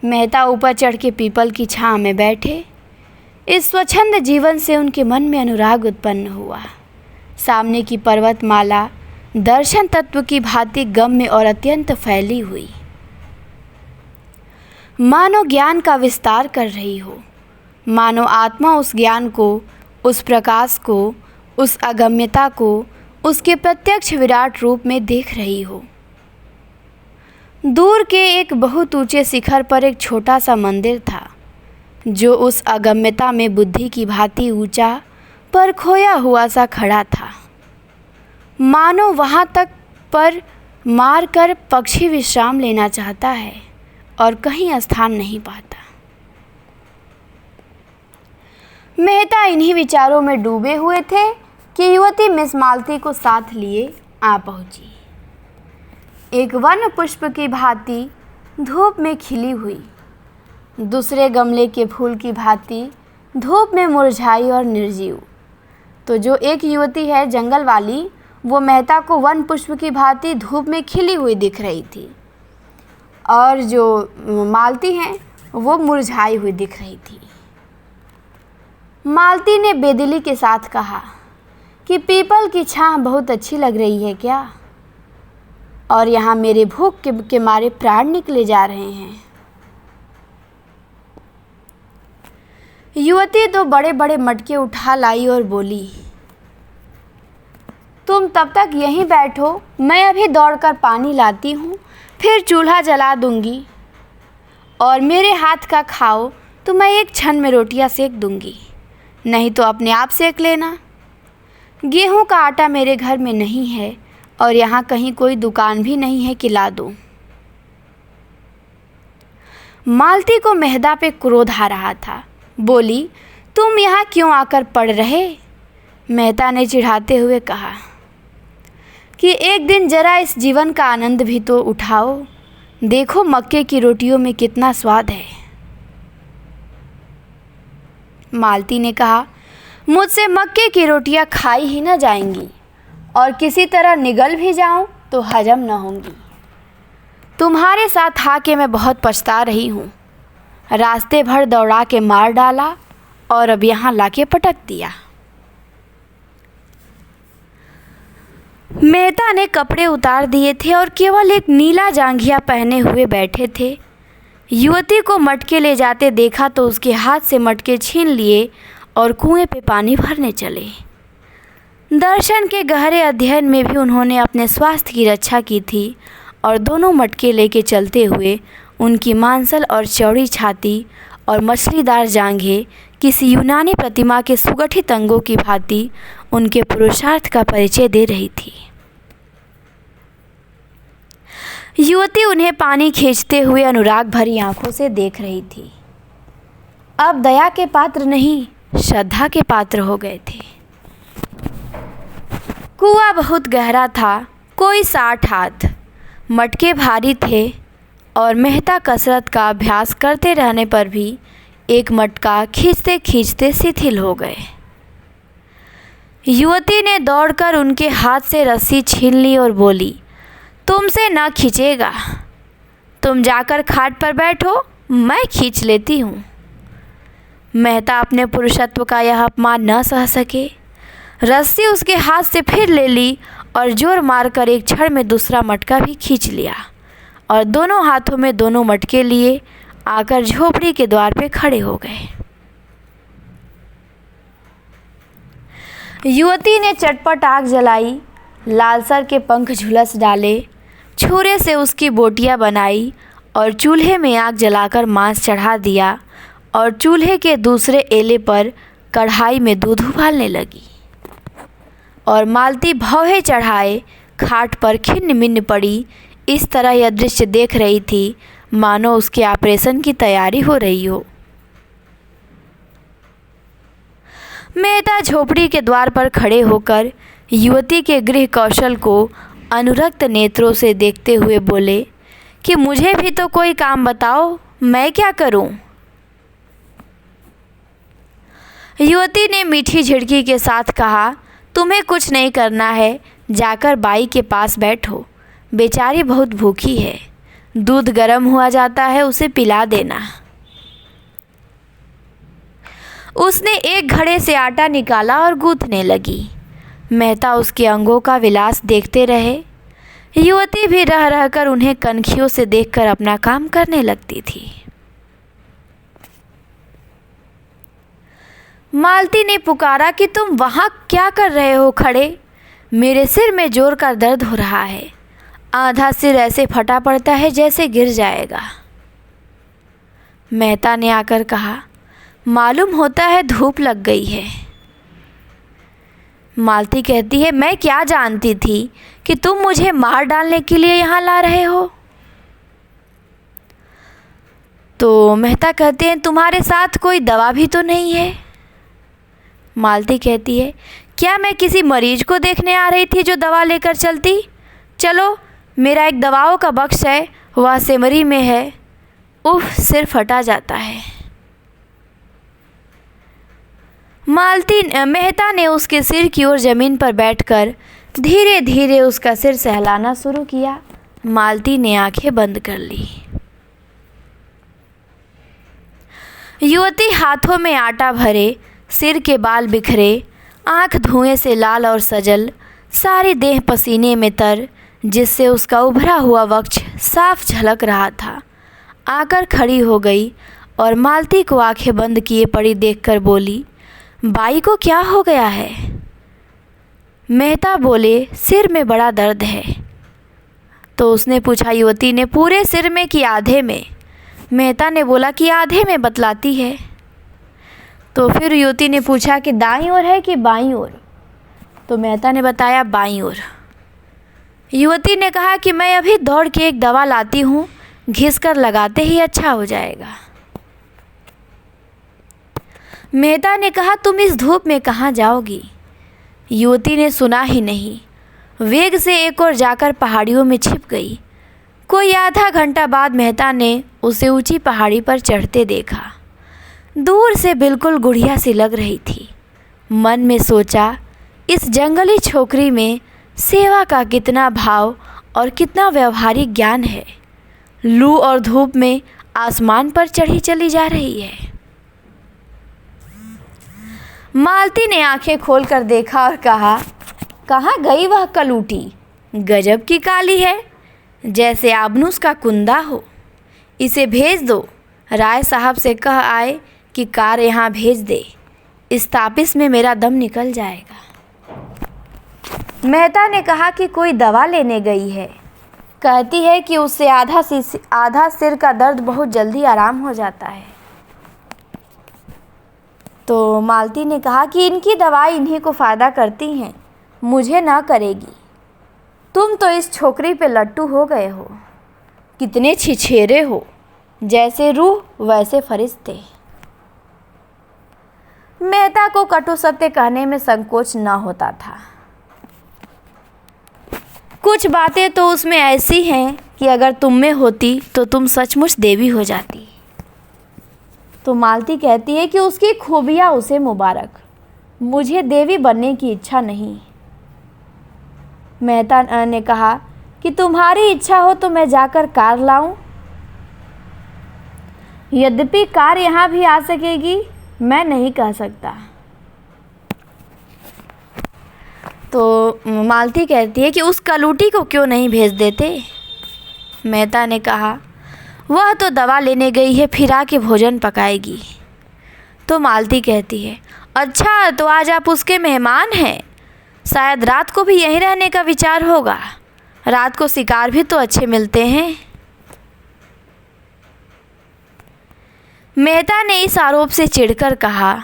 मेहता ऊपर चढ़ के पीपल की छांव में बैठे। इस स्वच्छंद जीवन से उनके मन में अनुराग उत्पन्न हुआ। सामने की पर्वतमाला दर्शन तत्व की भांति गम में और अत्यंत फैली हुई, मानो ज्ञान का विस्तार कर रही हो, मानो आत्मा उस ज्ञान को, उस प्रकाश को, उस अगम्यता को उसके प्रत्यक्ष विराट रूप में देख रही हो। दूर के एक बहुत ऊंचे शिखर पर एक छोटा सा मंदिर था, जो उस अगम्यता में बुद्धि की भांति ऊंचा पर खोया हुआ सा खड़ा था, मानो वहाँ तक पर मार कर पक्षी विश्राम लेना चाहता है और कहीं स्थान नहीं पाता। मेहता इन्हीं विचारों में डूबे हुए थे कि युवती मिस मालती को साथ लिए आ पहुंची। एक वन पुष्प की भांति धूप में खिली हुई, दूसरे गमले के फूल की भांति धूप में मुरझाई और निर्जीव। तो जो एक युवती है जंगल वाली, वो मेहता को वन पुष्प की भांति धूप में खिली हुई दिख रही थी, और जो मालती हैं वो मुरझाई हुई दिख रही थी। मालती ने बेदिली के साथ कहा कि पीपल की छांव बहुत अच्छी लग रही है क्या, और यहाँ मेरे भूख के मारे प्राण निकले जा रहे हैं। युवती तो बड़े बड़े मटके उठा लाई और बोली, तुम तब तक यहीं बैठो, मैं अभी दौड़कर पानी लाती हूँ, फिर चूल्हा जला दूंगी, और मेरे हाथ का खाओ तो मैं एक क्षण में रोटियाँ सेक दूंगी, नहीं तो अपने आप सेक लेना। गेहूं का आटा मेरे घर में नहीं है, और यहाँ कहीं कोई दुकान भी नहीं है कि ला दूं। मालती को मेहता पे क्रोध आ रहा था। बोली, तुम यहाँ क्यों आकर पड़ रहे? मेहता ने चिढ़ाते हुए कहा कि एक दिन जरा इस जीवन का आनंद भी तो उठाओ, देखो मक्के की रोटियों में कितना स्वाद है। मालती ने कहा, मुझसे मक्के की रोटियां खाई ही न जाएंगी, और किसी तरह निगल भी जाऊं तो हजम न होंगी। तुम्हारे साथ आके मैं बहुत पछता रही हूँ। रास्ते भर दौड़ा के मार डाला और अब यहाँ लाके पटक दिया। मेहता ने कपड़े उतार दिए थे और केवल एक नीला जांघिया पहने हुए बैठे थे। युवती को मटके ले जाते देखा तो उसके हाथ से मटके छीन लिए और कुएं पे पानी भरने चले। दर्शन के गहरे अध्ययन में भी उन्होंने अपने स्वास्थ्य की रक्षा की थी, और दोनों मटके लेके चलते हुए उनकी मांसल और चौड़ी छाती और मछलीदार जांघें किसी यूनानी प्रतिमा के सुगठित अंगों की भांति उनके पुरुषार्थ का परिचय दे रही थी। युवती उन्हें पानी खींचते हुए अनुराग भरी आंखों से देख रही थी। अब दया के पात्र नहीं, श्रद्धा के पात्र हो गए थे। कुआं बहुत गहरा था, कोई 60 हाथ। मटके भारी थे और मेहता कसरत का अभ्यास करते रहने पर भी एक मटका खींचते खींचते शिथिल हो गए। युवती ने दौड़कर उनके हाथ से रस्सी छीन ली और बोली, तुमसे न खींचेगा, तुम जाकर खाट पर बैठो, मैं खींच लेती हूँ। मेहता अपने पुरुषत्व का यह अपमान न सह सके। रस्सी उसके हाथ से फिर ले ली और जोर मारकर एक क्षण में दूसरा मटका भी खींच लिया, और दोनों हाथों में दोनों मटके लिए आकर झोपड़ी के द्वार पे खड़े हो गए। युवती ने चटपट आग जलाई, लालसर के पंख झुलस डाले, छुरे से उसकी बोटियां बनाई और चूल्हे में आग जलाकर मांस चढ़ा दिया, और चूल्हे के दूसरे एले पर कढ़ाई में दूध उबालने लगी। और मालती भौहे चढ़ाए खाट पर खिन्न मिन्न पड़ी। इस तरह यह दृश्य देख रही थी मानो उसके ऑपरेशन की तैयारी हो रही हो। मेहता झोपड़ी के द्वार पर खड़े होकर युवती के गृह कौशल को अनुरक्त नेत्रों से देखते हुए बोले कि मुझे भी तो कोई काम बताओ, मैं क्या करूं? युवती ने मीठी झिड़की के साथ कहा, तुम्हें कुछ नहीं करना है, जाकर बाई के पास बैठो, बेचारी बहुत भूखी है, दूध गर्म हुआ जाता है, उसे पिला देना। उसने एक घड़े से आटा निकाला और गूंथने लगी। मेहता उसके अंगों का विलास देखते रहे। युवती भी रह रहकर उन्हें कनखियों से देखकर अपना काम करने लगती थी। मालती ने पुकारा कि तुम वहाँ क्या कर रहे हो खड़े? मेरे सिर में जोर का दर्द हो रहा है। आधा सिर ऐसे फटा पड़ता है जैसे गिर जाएगा। मेहता ने आकर कहा, मालूम होता है धूप लग गई है। मालती कहती है, मैं क्या जानती थी कि तुम मुझे मार डालने के लिए यहाँ ला रहे हो। तो मेहता कहते हैं, तुम्हारे साथ कोई दवा भी तो नहीं है। मालती कहती है, क्या मैं किसी मरीज को देखने आ रही थी जो दवा लेकर चलती। चलो, मेरा एक दवाओं का बक्स है, वह सेमरी में है। उफ, सिर फटा जाता है। मेहता ने उसके सिर की ओर ज़मीन पर बैठकर धीरे धीरे उसका सिर सहलाना शुरू किया। मालती ने आंखें बंद कर ली। युवती हाथों में आटा भरे, सिर के बाल बिखरे, आंख धुएं से लाल और सजल, सारी देह पसीने में तर, जिससे उसका उभरा हुआ वक्ष साफ झलक रहा था, आकर खड़ी हो गई और मालती को आंखें बंद किए पड़ी देखकर बोली, बाई को क्या हो गया है। मेहता बोले, सिर में बड़ा दर्द है। तो उसने पूछा, युवती ने, पूरे सिर में कि आधे में। मेहता ने बोला कि आधे में बतलाती है। तो फिर युवती ने पूछा कि दाईं ओर है कि बाईं ओर। तो मेहता ने बताया, बाईं ओर। युवती ने कहा कि मैं अभी दौड़ के एक दवा लाती हूँ, घिस कर लगाते ही अच्छा हो जाएगा। मेहता ने कहा, तुम इस धूप में कहाँ जाओगी। युवती ने सुना ही नहीं, वेग से एक ओर जाकर पहाड़ियों में छिप गई। कोई आधा घंटा बाद मेहता ने उसे ऊंची पहाड़ी पर चढ़ते देखा। दूर से बिल्कुल गुड़िया सी लग रही थी। मन में सोचा, इस जंगली छोकरी में सेवा का कितना भाव और कितना व्यवहारिक ज्ञान है। लू और धूप में आसमान पर चढ़ी चली जा रही है। मालती ने आंखें खोलकर देखा और कहा, कहाँ गई वह कलूटी। गजब की काली है, जैसे आबनूस का कुंदा हो। इसे भेज दो, राय साहब से कह आए कि कार यहाँ भेज दे। इस तापिस में मेरा दम निकल जाएगा। मेहता ने कहा कि कोई दवा लेने गई है, कहती है कि उससे आधा सिर का दर्द बहुत जल्दी आराम हो जाता है। तो मालती ने कहा कि इनकी दवाई इन्हीं को फ़ायदा करती हैं, मुझे ना करेगी। तुम तो इस छोकरी पे लट्टू हो गए हो। कितने छिछेरे हो, जैसे रूह वैसे फरिश्ते। मेहता को कटु सत्य कहने में संकोच न होता था। कुछ बातें तो उसमें ऐसी हैं कि अगर तुम में होती तो तुम सचमुच देवी हो जाती। तो मालती कहती है कि उसकी खूबियाँ उसे मुबारक, मुझे देवी बनने की इच्छा नहीं। मेहता ने कहा कि तुम्हारी इच्छा हो तो मैं जाकर कार लाऊं। यद्यपि कार यहाँ भी आ सकेगी, मैं नहीं कह सकता। तो मालती कहती है कि उस कलूटी को क्यों नहीं भेज देते। मेहता ने कहा, वह तो दवा लेने गई है, फिर आके भोजन पकाएगी। तो मालती कहती है, अच्छा तो आज आप उसके मेहमान हैं, शायद रात को भी यहीं रहने का विचार होगा। रात को शिकार भी तो अच्छे मिलते हैं। मेहता ने इस आरोप से चिढ़कर कहा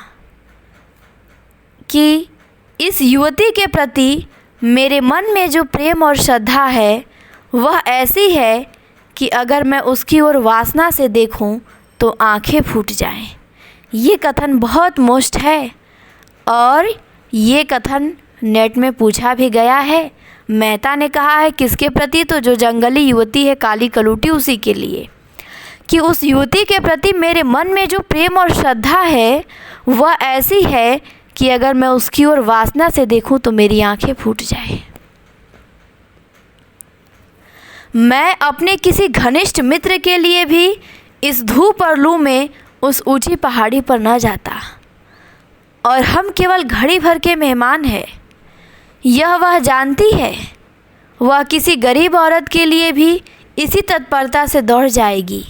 कि इस युवती के प्रति मेरे मन में जो प्रेम और श्रद्धा है वह ऐसी है कि अगर मैं उसकी ओर वासना से देखूं तो आंखें फूट जाएं। ये कथन बहुत मोस्ट है और ये कथन नेट में पूछा भी गया है। मेहता ने कहा है किसके प्रति, तो जो जंगली युवती है काली कलूटी, उसी के लिए, कि उस युवती के प्रति मेरे मन में जो प्रेम और श्रद्धा है वह ऐसी है कि अगर मैं उसकी ओर वासना से देखूं तो मेरी आंखें फूट जाए। मैं अपने किसी घनिष्ठ मित्र के लिए भी इस धूप और लू में उस ऊंची पहाड़ी पर न जाता, और हम केवल घड़ी भर के मेहमान हैं, यह वह जानती है। वह किसी गरीब औरत के लिए भी इसी तत्परता से दौड़ जाएगी।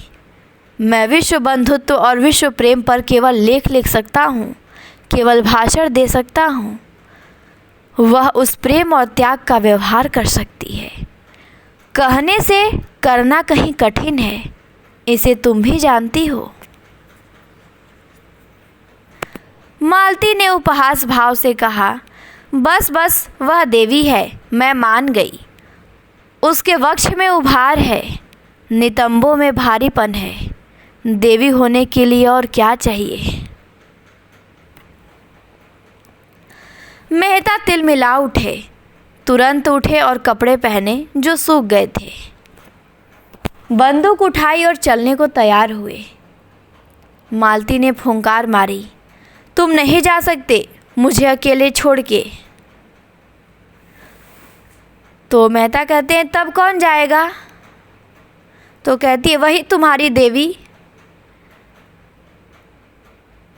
मैं विश्व बंधुत्व और विश्व प्रेम पर केवल लेख लिख सकता हूँ, केवल भाषण दे सकता हूँ। वह उस प्रेम और त्याग का व्यवहार कर सकती है। कहने से करना कहीं कठिन है, इसे तुम भी जानती हो। मालती ने उपहास भाव से कहा, बस बस, वह देवी है, मैं मान गई। उसके वक्ष में उभार है, नितंबों में भारीपन है, देवी होने के लिए और क्या चाहिए। मेहता तिलमिला उठे, तुरंत उठे और कपड़े पहने जो सूख गए थे। बंदूक उठाई और चलने को तैयार हुए। मालती ने फुंकार मारी, तुम नहीं जा सकते मुझे अकेले छोड़ के। तो मेहता कहते हैं, तब कौन जाएगा? तो कहती है, वही तुम्हारी देवी।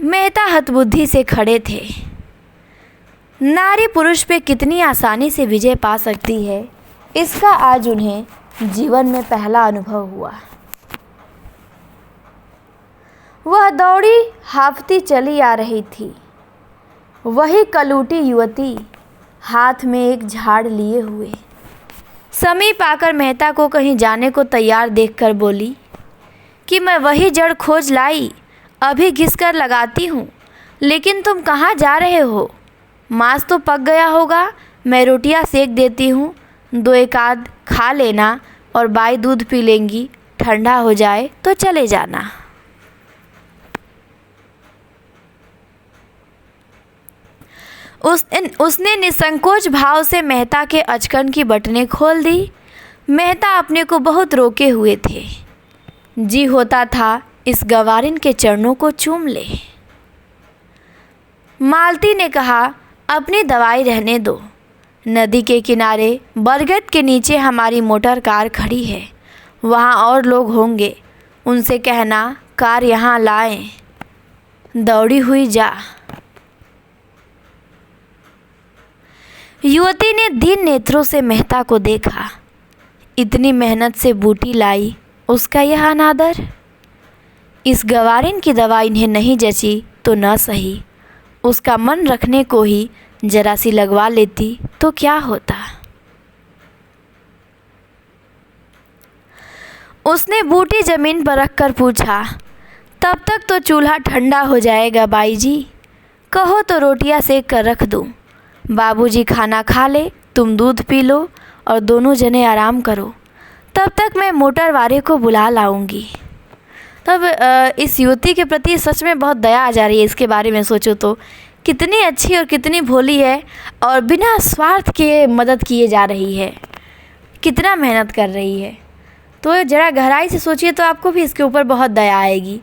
मेहता हतबुद्धि से खड़े थे। नारी पुरुष पे कितनी आसानी से विजय पा सकती है, इसका आज उन्हें जीवन में पहला अनुभव हुआ। वह दौड़ी हाफती चली आ रही थी। वही कलूटी युवती हाथ में एक झाड़ लिए हुए। समीप आकर मेहता को कहीं जाने को तैयार देखकर बोली कि मैं वही जड़ खोज लाई, अभी घिस कर लगाती हूँ। लेकिन तुम कहाँ जा रहे हो? मांस तो पक गया होगा, मैं रोटियां सेक देती हूँ, 2 एक आध खा लेना और बाई दूध पी लेंगी, ठंडा हो जाए तो चले जाना। उसने निसंकोच भाव से मेहता के अचकन की बटनें खोल दी। मेहता अपने को बहुत रोके हुए थे। जी होता था इस गवारिन के चरणों को चूम ले। मालती ने कहा, अपनी दवाई रहने दो। नदी के किनारे बरगद के नीचे हमारी मोटर कार खड़ी है, वहाँ और लोग होंगे, उनसे कहना कार यहाँ लाएं। दौड़ी हुई जा। युवती ने दीन नेत्रों से मेहता को देखा। इतनी मेहनत से बूटी लाई, उसका यह अनादर। इस गवारिन की दवा इन्हें नहीं जची तो न सही, उसका मन रखने को ही जरा सी लगवा लेती तो क्या होता। उसने बूटी जमीन पर रखकर पूछा, तब तक तो चूल्हा ठंडा हो जाएगा बाई जी, कहो तो रोटियां सेक कर रख दूं। बाबूजी खाना खा ले, तुम दूध पी लो और दोनों जने आराम करो, तब तक मैं मोटर वाले को बुला लाऊंगी। तब इस युवती के प्रति सच में बहुत दया आ जा रही है। इसके बारे में सोचो तो कितनी अच्छी और कितनी भोली है और बिना स्वार्थ के मदद किए जा रही है, कितना मेहनत कर रही है। तो ज़रा गहराई से सोचिए तो आपको भी इसके ऊपर बहुत दया आएगी।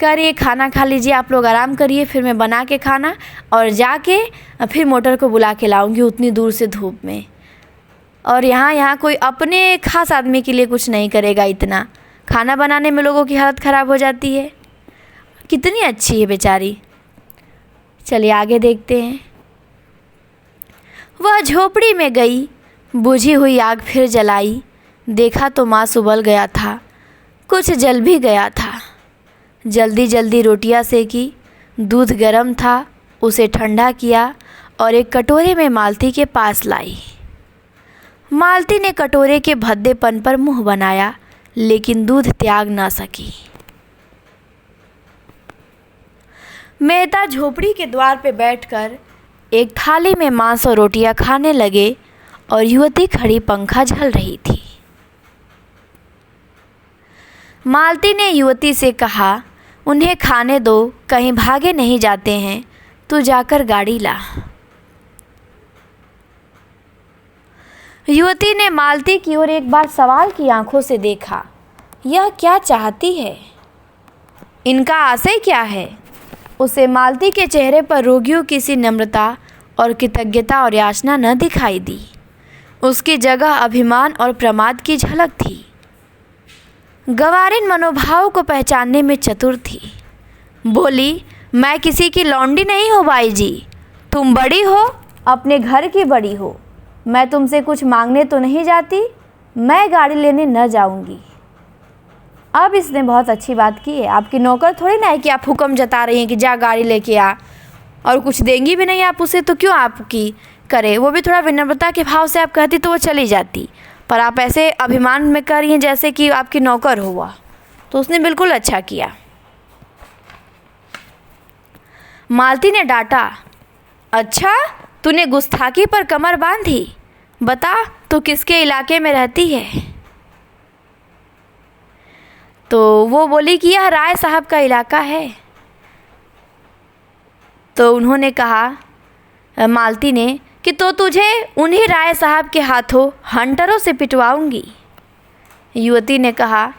करिए, खाना खा लीजिए, आप लोग आराम करिए, फिर मैं बना के खाना और जाके फिर मोटर को बुला के लाऊंगी उतनी दूर से धूप में। और यहाँ कोई अपने खास आदमी के लिए कुछ नहीं करेगा, इतना खाना बनाने में लोगों की हालत ख़राब हो जाती है। कितनी अच्छी है बेचारी। चलिए आगे देखते हैं। वह झोपड़ी में गई, बुझी हुई आग फिर जलाई। देखा तो मांस उबल गया था, कुछ जल भी गया था। जल्दी जल्दी रोटियां सेकी, दूध गर्म था, उसे ठंडा किया और एक कटोरे में मालती के पास लाई। मालती ने कटोरे के भद्देपन पर मुंह बनाया, लेकिन दूध त्याग ना सकी। मेहता झोपड़ी के द्वार पे बैठकर एक थाली में मांस और रोटियां खाने लगे और युवती खड़ी पंखा झल रही थी। मालती ने युवती से कहा, उन्हें खाने दो, कहीं भागे नहीं जाते हैं, तू जाकर गाड़ी ला। युवती ने मालती की ओर एक बार सवाल की आंखों से देखा। यह क्या चाहती है? इनका आशय क्या है? उसे मालती के चेहरे पर रोगियों की सी नम्रता और कृतज्ञता और याचना न दिखाई दी। उसकी जगह अभिमान और प्रमाद की झलक थी। गवारिन मनोभाव को पहचानने में चतुर थी। बोली, मैं किसी की लौंडी नहीं हूँ बाई जी, तुम बड़ी हो, अपने घर की बड़ी हो, मैं तुमसे कुछ मांगने तो नहीं जाती, मैं गाड़ी लेने न जाऊंगी। अब इसने बहुत अच्छी बात की है, आपकी नौकर थोड़ी ना है कि आप हुक्म जता रही हैं कि जा गाड़ी लेके आ, और कुछ देंगी भी नहीं आप उसे, तो क्यों आपकी करे। वो भी थोड़ा विनम्रता के भाव से आप कहती तो वो चली जाती, पर आप ऐसे अभिमान में कर रही हैं जैसे कि आपकी नौकर हुआ। तो उसने बिल्कुल अच्छा किया। मालती ने डांटा, अच्छा तूने गुस्ताखी पर कमर बांधी, बता तू किसके इलाके में रहती है। तो वो बोली कि यह राय साहब का इलाका है। तो उन्होंने कहा, मालती ने, कि तो तुझे उन्हीं राय साहब के हाथों हंटरों से पिटवाऊंगी। युवती ने कहा,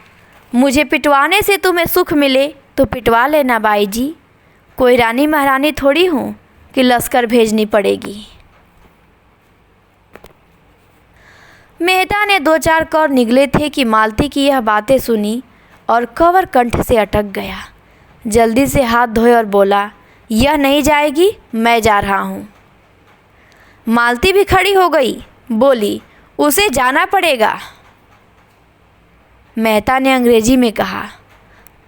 मुझे पिटवाने से तुम्हें सुख मिले तो पिटवा लेना बाई जी, कोई रानी महारानी थोड़ी हूँ कि लश्कर भेजनी पड़ेगी। मेहता ने 2-4 कौर निगले थे कि मालती की यह बातें सुनी और कवर कंठ से अटक गया। जल्दी से हाथ धोए और बोला, यह नहीं जाएगी, मैं जा रहा हूँ। मालती भी खड़ी हो गई, बोली, उसे जाना पड़ेगा। मेहता ने अंग्रेजी में कहा,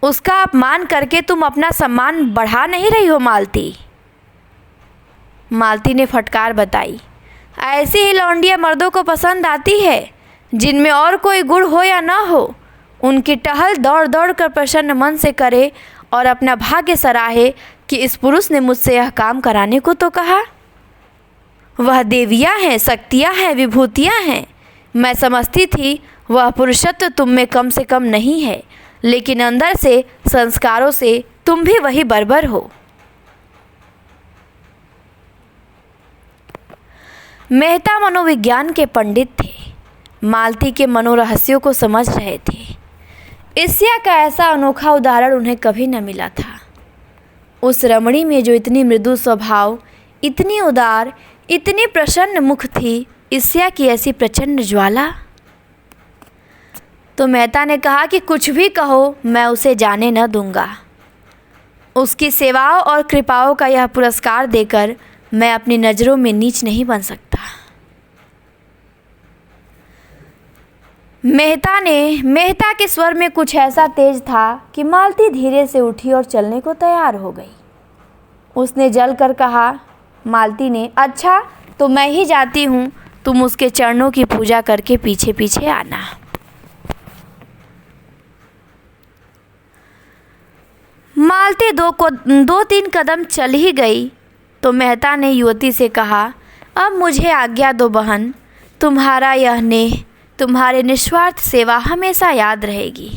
उसका अपमान करके तुम अपना सम्मान बढ़ा नहीं रही हो मालती। मालती ने फटकार बताई, ऐसी ही लौंडिया मर्दों को पसंद आती है जिनमें और कोई गुण हो या न हो, उनकी टहल दौड़ दौड़ कर प्रसन्न मन से करे और अपना भाग्य सराहे कि इस पुरुष ने मुझसे यह काम कराने को तो कहा। वह देवियाँ हैं, शक्तियाँ हैं, विभूतियाँ हैं। मैं समझती थी वह पुरुषत्व तुम में कम से कम नहीं है, लेकिन अंदर से संस्कारों से तुम भी वही बर्बर हो। मेहता मनोविज्ञान के पंडित थे, मालती के मनोरहस्यों को समझ रहे थे। ईर्ष्या का ऐसा अनोखा उदाहरण उन्हें कभी न मिला था। उस रमणी में जो इतनी मृदु स्वभाव, इतनी उदार, इतनी प्रसन्न मुख थी, ईर्ष्या की ऐसी प्रचंड ज्वाला। तो मेहता ने कहा कि कुछ भी कहो, मैं उसे जाने न दूंगा। उसकी सेवाओं और कृपाओं का यह पुरस्कार देकर मैं अपनी नज़रों में नीच नहीं बन सकता। मेहता के स्वर में कुछ ऐसा तेज था कि मालती धीरे से उठी और चलने को तैयार हो गई। उसने जल कर कहा, मालती ने, अच्छा तो मैं ही जाती हूँ, तुम उसके चरणों की पूजा करके पीछे पीछे आना। मालती 2-3 कदम चल ही गई तो मेहता ने युवती से कहा, अब मुझे आज्ञा दो बहन, तुम्हारा यह नेह, तुम्हारे निस्वार्थ सेवा हमेशा याद रहेगी।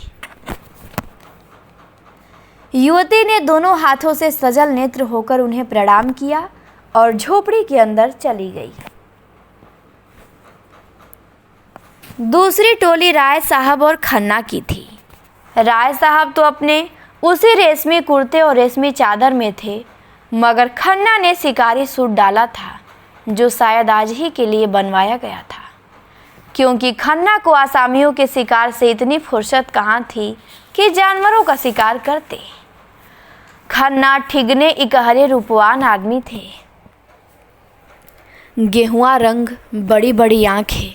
युवती ने दोनों हाथों से सजल नेत्र होकर उन्हें प्रणाम किया और झोपड़ी के अंदर चली गई। दूसरी टोली राय साहब और खन्ना की थी। राय साहब तो अपने उसी रेशमी कुर्ते और रेशमी चादर में थे, मगर खन्ना ने शिकारी सूट डाला था जो शायद आज ही के लिए बनवाया गया था, क्योंकि खन्ना को आसामियों के शिकार से इतनी फुर्सत कहाँ थी कि जानवरों का शिकार करते। खन्ना ठिगने इकहरे रूपवान आदमी थे। गेहुआ रंग, बड़ी बड़ी आंखें,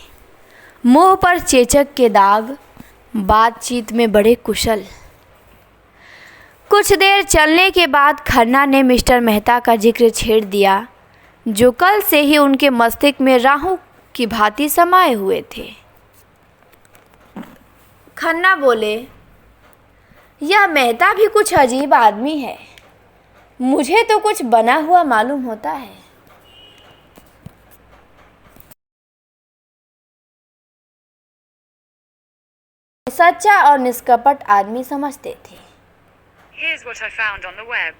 मुंह पर चेचक के दाग, बातचीत में बड़े कुशल। कुछ देर चलने के बाद खन्ना ने मिस्टर मेहता का जिक्र छेड़ दिया, जो कल से ही उनके मस्तिष्क में राहु की भांति समाये हुए थे। खन्ना बोले, यह मेहता भी कुछ अजीब आदमी है, मुझे तो कुछ बना हुआ मालूम होता है। सच्चा और निष्कपट आदमी समझते थे। Here's what I found on the web.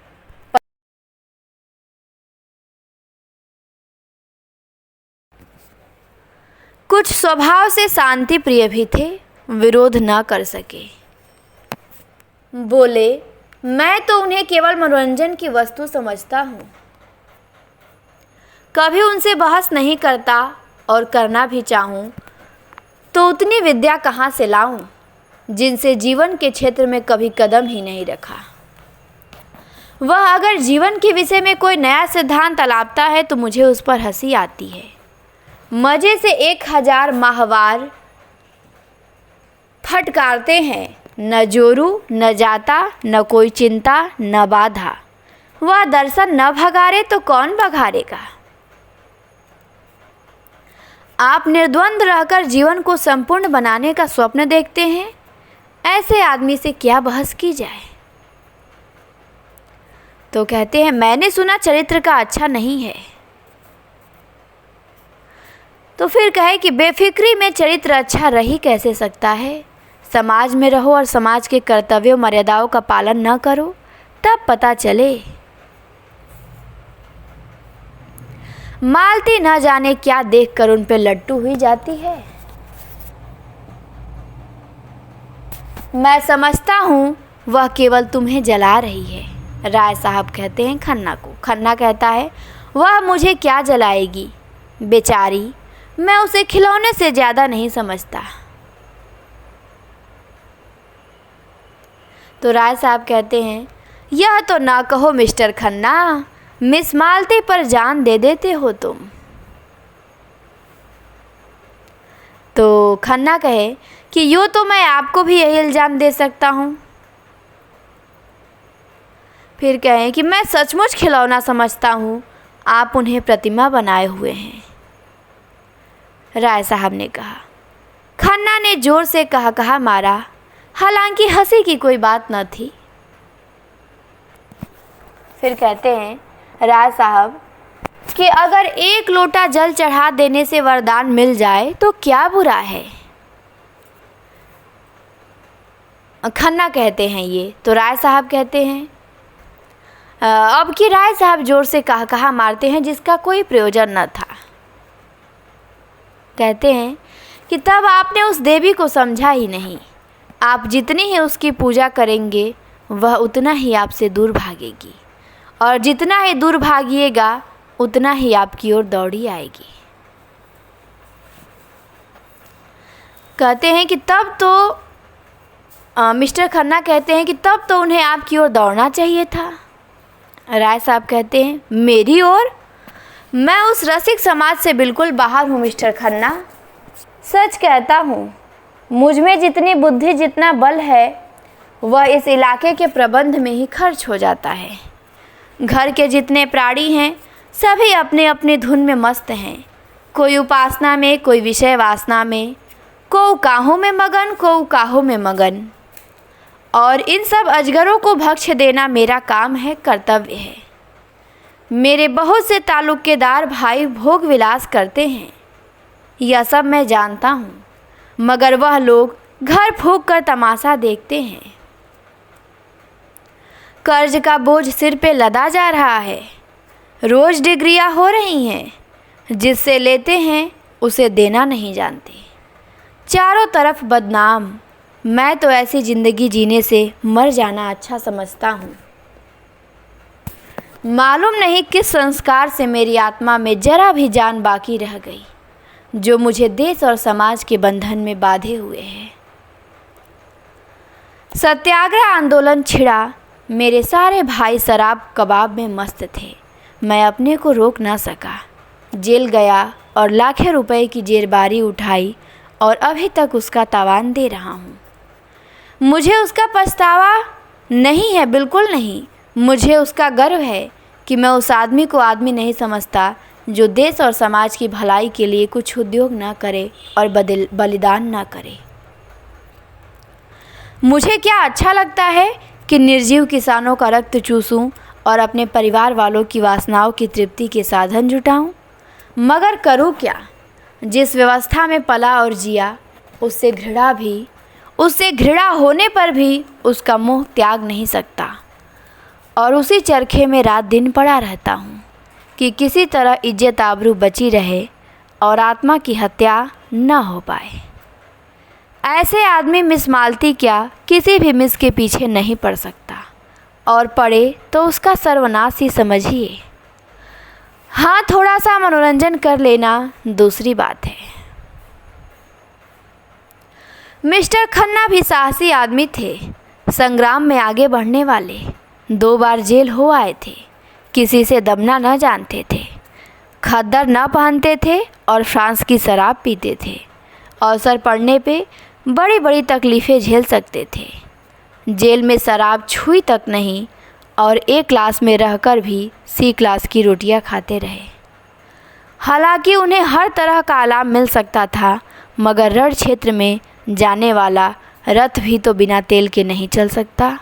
कुछ स्वभाव से शांति प्रिय भी थे, विरोध न कर सके। बोले, मैं तो उन्हें केवल मनोरंजन की वस्तु समझता हूँ, कभी उनसे बहस नहीं करता, और करना भी चाहूँ तो उतनी विद्या कहाँ से लाऊं, जिनसे जीवन के क्षेत्र में कभी कदम ही नहीं रखा। वह अगर जीवन के विषय में कोई नया सिद्धांत लाता है तो मुझे उस पर हंसी आती है। मज़े से 1000 माहवार फटकारते हैं, न जोरू न जाता, न कोई चिंता न बाधा। वह दर्शन न भगारे तो कौन भगारेगा। आप निर्द्वंद रहकर जीवन को संपूर्ण बनाने का स्वप्न देखते हैं। ऐसे आदमी से क्या बहस की जाए। तो कहते हैं मैंने सुना चरित्र का अच्छा नहीं है। तो फिर कहे कि बेफिक्री में चरित्र अच्छा रह ही कैसे सकता है। समाज में रहो और समाज के कर्तव्यों मर्यादाओं का पालन न करो, तब पता चले। मालती न जाने क्या देखकर उन पे लट्टू हुई जाती है। मैं समझता हूँ वह केवल तुम्हें जला रही है। राय साहब कहते हैं खन्ना को। खन्ना कहता है वह मुझे क्या जलाएगी, बेचारी, मैं उसे खिलौने से ज़्यादा नहीं समझता। तो राय साहब कहते हैं यह तो ना कहो मिस्टर खन्ना, मिस मालती पर जान दे देते हो तुम। तो खन्ना कहे कि यूँ तो मैं आपको भी यही इल्ज़ाम दे सकता हूँ। फिर कहें कि मैं सचमुच खिलौना समझता हूँ, आप उन्हें प्रतिमा बनाए हुए हैं। राय साहब ने कहा। खन्ना ने जोर से कहा मारा, हालांकि हंसी की कोई बात न थी। फिर कहते हैं राय साहब कि अगर एक लोटा जल चढ़ा देने से वरदान मिल जाए तो क्या बुरा है। खन्ना कहते हैं ये। तो राय साहब कहते हैं अब की राय साहब जोर से कहा मारते हैं जिसका कोई प्रयोजन न था। कहते हैं कि तब आपने उस देवी को समझा ही नहीं। आप जितनी ही उसकी पूजा करेंगे वह उतना ही आपसे दूर भागेगी, और जितना ही दूर भागिएगा उतना ही आपकी ओर दौड़ी आएगी। कहते हैं कि तब तो मिस्टर खन्ना कहते हैं कि तब तो उन्हें आपकी ओर दौड़ना चाहिए था। राय साहब कहते हैं मेरी ओर? मैं उस रसिक समाज से बिल्कुल बाहर हूँ मिस्टर खन्ना। सच कहता हूँ, मुझ में जितनी बुद्धि जितना बल है वह इस इलाके के प्रबंध में ही खर्च हो जाता है। घर के जितने प्राणी हैं सभी अपने अपने धुन में मस्त हैं। कोई उपासना में, कोई विषय वासना में, कोई काहों में मगन, कोई काहों में मगन। और इन सब अजगरों को भक्ष्य देना मेरा काम है, कर्तव्य है। मेरे बहुत से ताल्लुकेदार भाई भोग विलास करते हैं, यह सब मैं जानता हूँ, मगर वह लोग घर फूंक कर तमाशा देखते हैं। कर्ज का बोझ सिर पे लदा जा रहा है। रोज़ डिग्रियाँ हो रही हैं, जिससे लेते हैं उसे देना नहीं जानते। चारों तरफ बदनाम। मैं तो ऐसी ज़िंदगी जीने से मर जाना अच्छा समझता हूँ। मालूम नहीं किस संस्कार से मेरी आत्मा में जरा भी जान बाकी रह गई, जो मुझे देश और समाज के बंधन में बांधे हुए है। सत्याग्रह आंदोलन छिड़ा, मेरे सारे भाई शराब कबाब में मस्त थे। मैं अपने को रोक ना सका। जेल गया और लाखों रुपए की जेरबारी उठाई और अभी तक उसका तावान दे रहा हूँ। मुझे उसका पछतावा नहीं है, बिल्कुल नहीं। मुझे उसका गर्व है कि मैं उस आदमी को आदमी नहीं समझता जो देश और समाज की भलाई के लिए कुछ उद्योग ना करे और बलिदान ना करे। मुझे क्या अच्छा लगता है कि निर्जीव किसानों का रक्त चूसूं और अपने परिवार वालों की वासनाओं की तृप्ति के साधन जुटाऊं, मगर करूं क्या? जिस व्यवस्था में पला और जिया, उससे घृणा होने पर भी उसका मोह त्याग नहीं सकता, और उसी चरखे में रात दिन पड़ा रहता हूँ कि किसी तरह इज्जत आबरू बची रहे और आत्मा की हत्या न हो पाए। ऐसे आदमी मिस मालती क्या किसी भी मिस के पीछे नहीं पड़ सकता, और पड़े तो उसका सर्वनाश ही समझिए। हाँ, थोड़ा सा मनोरंजन कर लेना दूसरी बात है। मिस्टर खन्ना भी साहसी आदमी थे, संग्राम में आगे बढ़ने वाले। 2 बार जेल हो आए थे, किसी से दबना न जानते थे, खद्दर न पहनते थे और फ्रांस की शराब पीते थे। अवसर पड़ने पे बड़ी बड़ी तकलीफ़ें झेल सकते थे। जेल में शराब छुई तक नहीं, और A क्लास में रहकर भी C क्लास की रोटियां खाते रहे। हालांकि उन्हें हर तरह का आराम मिल सकता था, मगर रण क्षेत्र में जाने वाला रथ भी तो बिना तेल के नहीं चल सकता।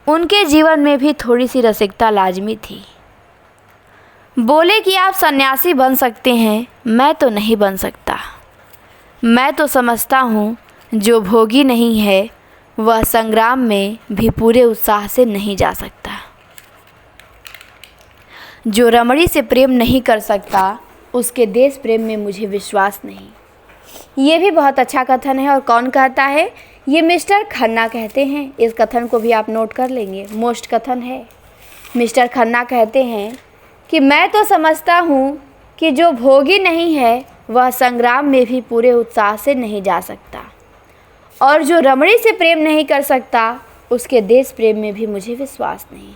उनके जीवन में भी थोड़ी सी रसिकता लाजमी थी। बोले कि आप सन्यासी बन सकते हैं, मैं तो नहीं बन सकता। मैं तो समझता हूँ जो भोगी नहीं है वह संग्राम में भी पूरे उत्साह से नहीं जा सकता। जो रमणी से प्रेम नहीं कर सकता उसके देश प्रेम में मुझे विश्वास नहीं। ये भी बहुत अच्छा कथन है। और कौन कहता है? ये मिस्टर खन्ना कहते हैं। इस कथन को भी आप नोट कर लेंगे, मोस्ट कथन है। मिस्टर खन्ना कहते हैं कि मैं तो समझता हूँ कि जो भोगी नहीं है वह संग्राम में भी पूरे उत्साह से नहीं जा सकता, और जो रमणी से प्रेम नहीं कर सकता उसके देश प्रेम में भी मुझे विश्वास नहीं।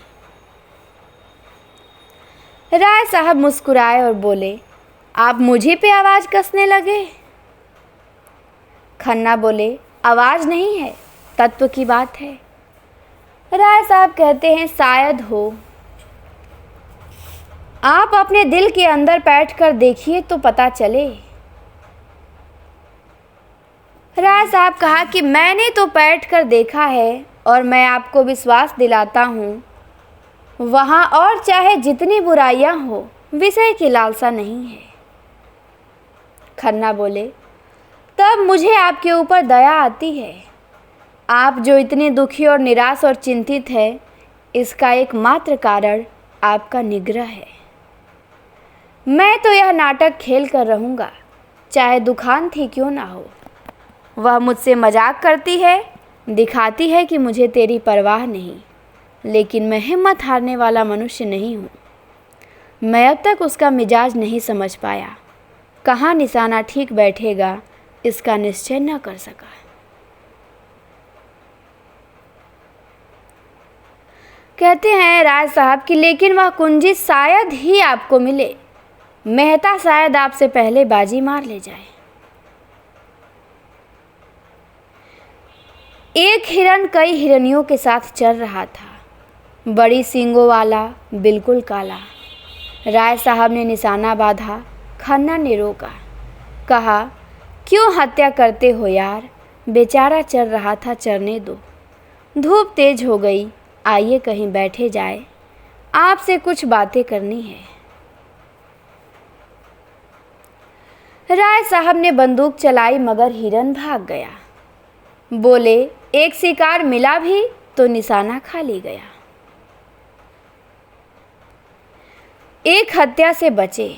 राय साहब मुस्कुराए और बोले, आप मुझे पे आवाज़ कसने लगे? खन्ना बोले, आवाज़ नहीं है, तत्व की बात है। राय साहब कहते हैं, शायद हो। आप अपने दिल के अंदर बैठकर देखिए तो पता चले। राय साहब कहा कि मैंने तो बैठकर देखा है और मैं आपको विश्वास दिलाता हूँ, वहाँ और चाहे जितनी बुराइयाँ हो विषय की लालसा नहीं है। खन्ना बोले, तब मुझे आपके ऊपर दया आती है। आप जो इतने दुखी और निराश और चिंतित है, इसका एकमात्र कारण आपका निग्रह है। मैं तो यह नाटक खेल कर रहूँगा, चाहे दुखांत ही क्यों ना हो। वह मुझसे मजाक करती है, दिखाती है कि मुझे तेरी परवाह नहीं, लेकिन मैं हिम्मत हारने वाला मनुष्य नहीं हूँ। मैं अब तक उसका मिजाज नहीं समझ पाया, कहाँ निशाना ठीक बैठेगा इसका निश्चय न कर सका। कहते हैं राय साहब कि लेकिन वह कुंजी शायद ही आपको मिले। मेहता शायद आपसे पहले बाजी मार ले जाए। एक हिरन कई हिरनियों के साथ चल रहा था, बड़ी सींगों वाला, बिल्कुल काला। राय साहब ने निशाना बांधा। खन्ना ने रोका, कहा, क्यों हत्या करते हो यार, बेचारा चल रहा था, चरने दो। धूप तेज हो गई, आइए कहीं बैठे जाए, आपसे कुछ बातें करनी है। राय साहब ने बंदूक चलाई मगर हिरन भाग गया। बोले, एक शिकार मिला भी तो निशाना खाली गया। एक हत्या से बचे।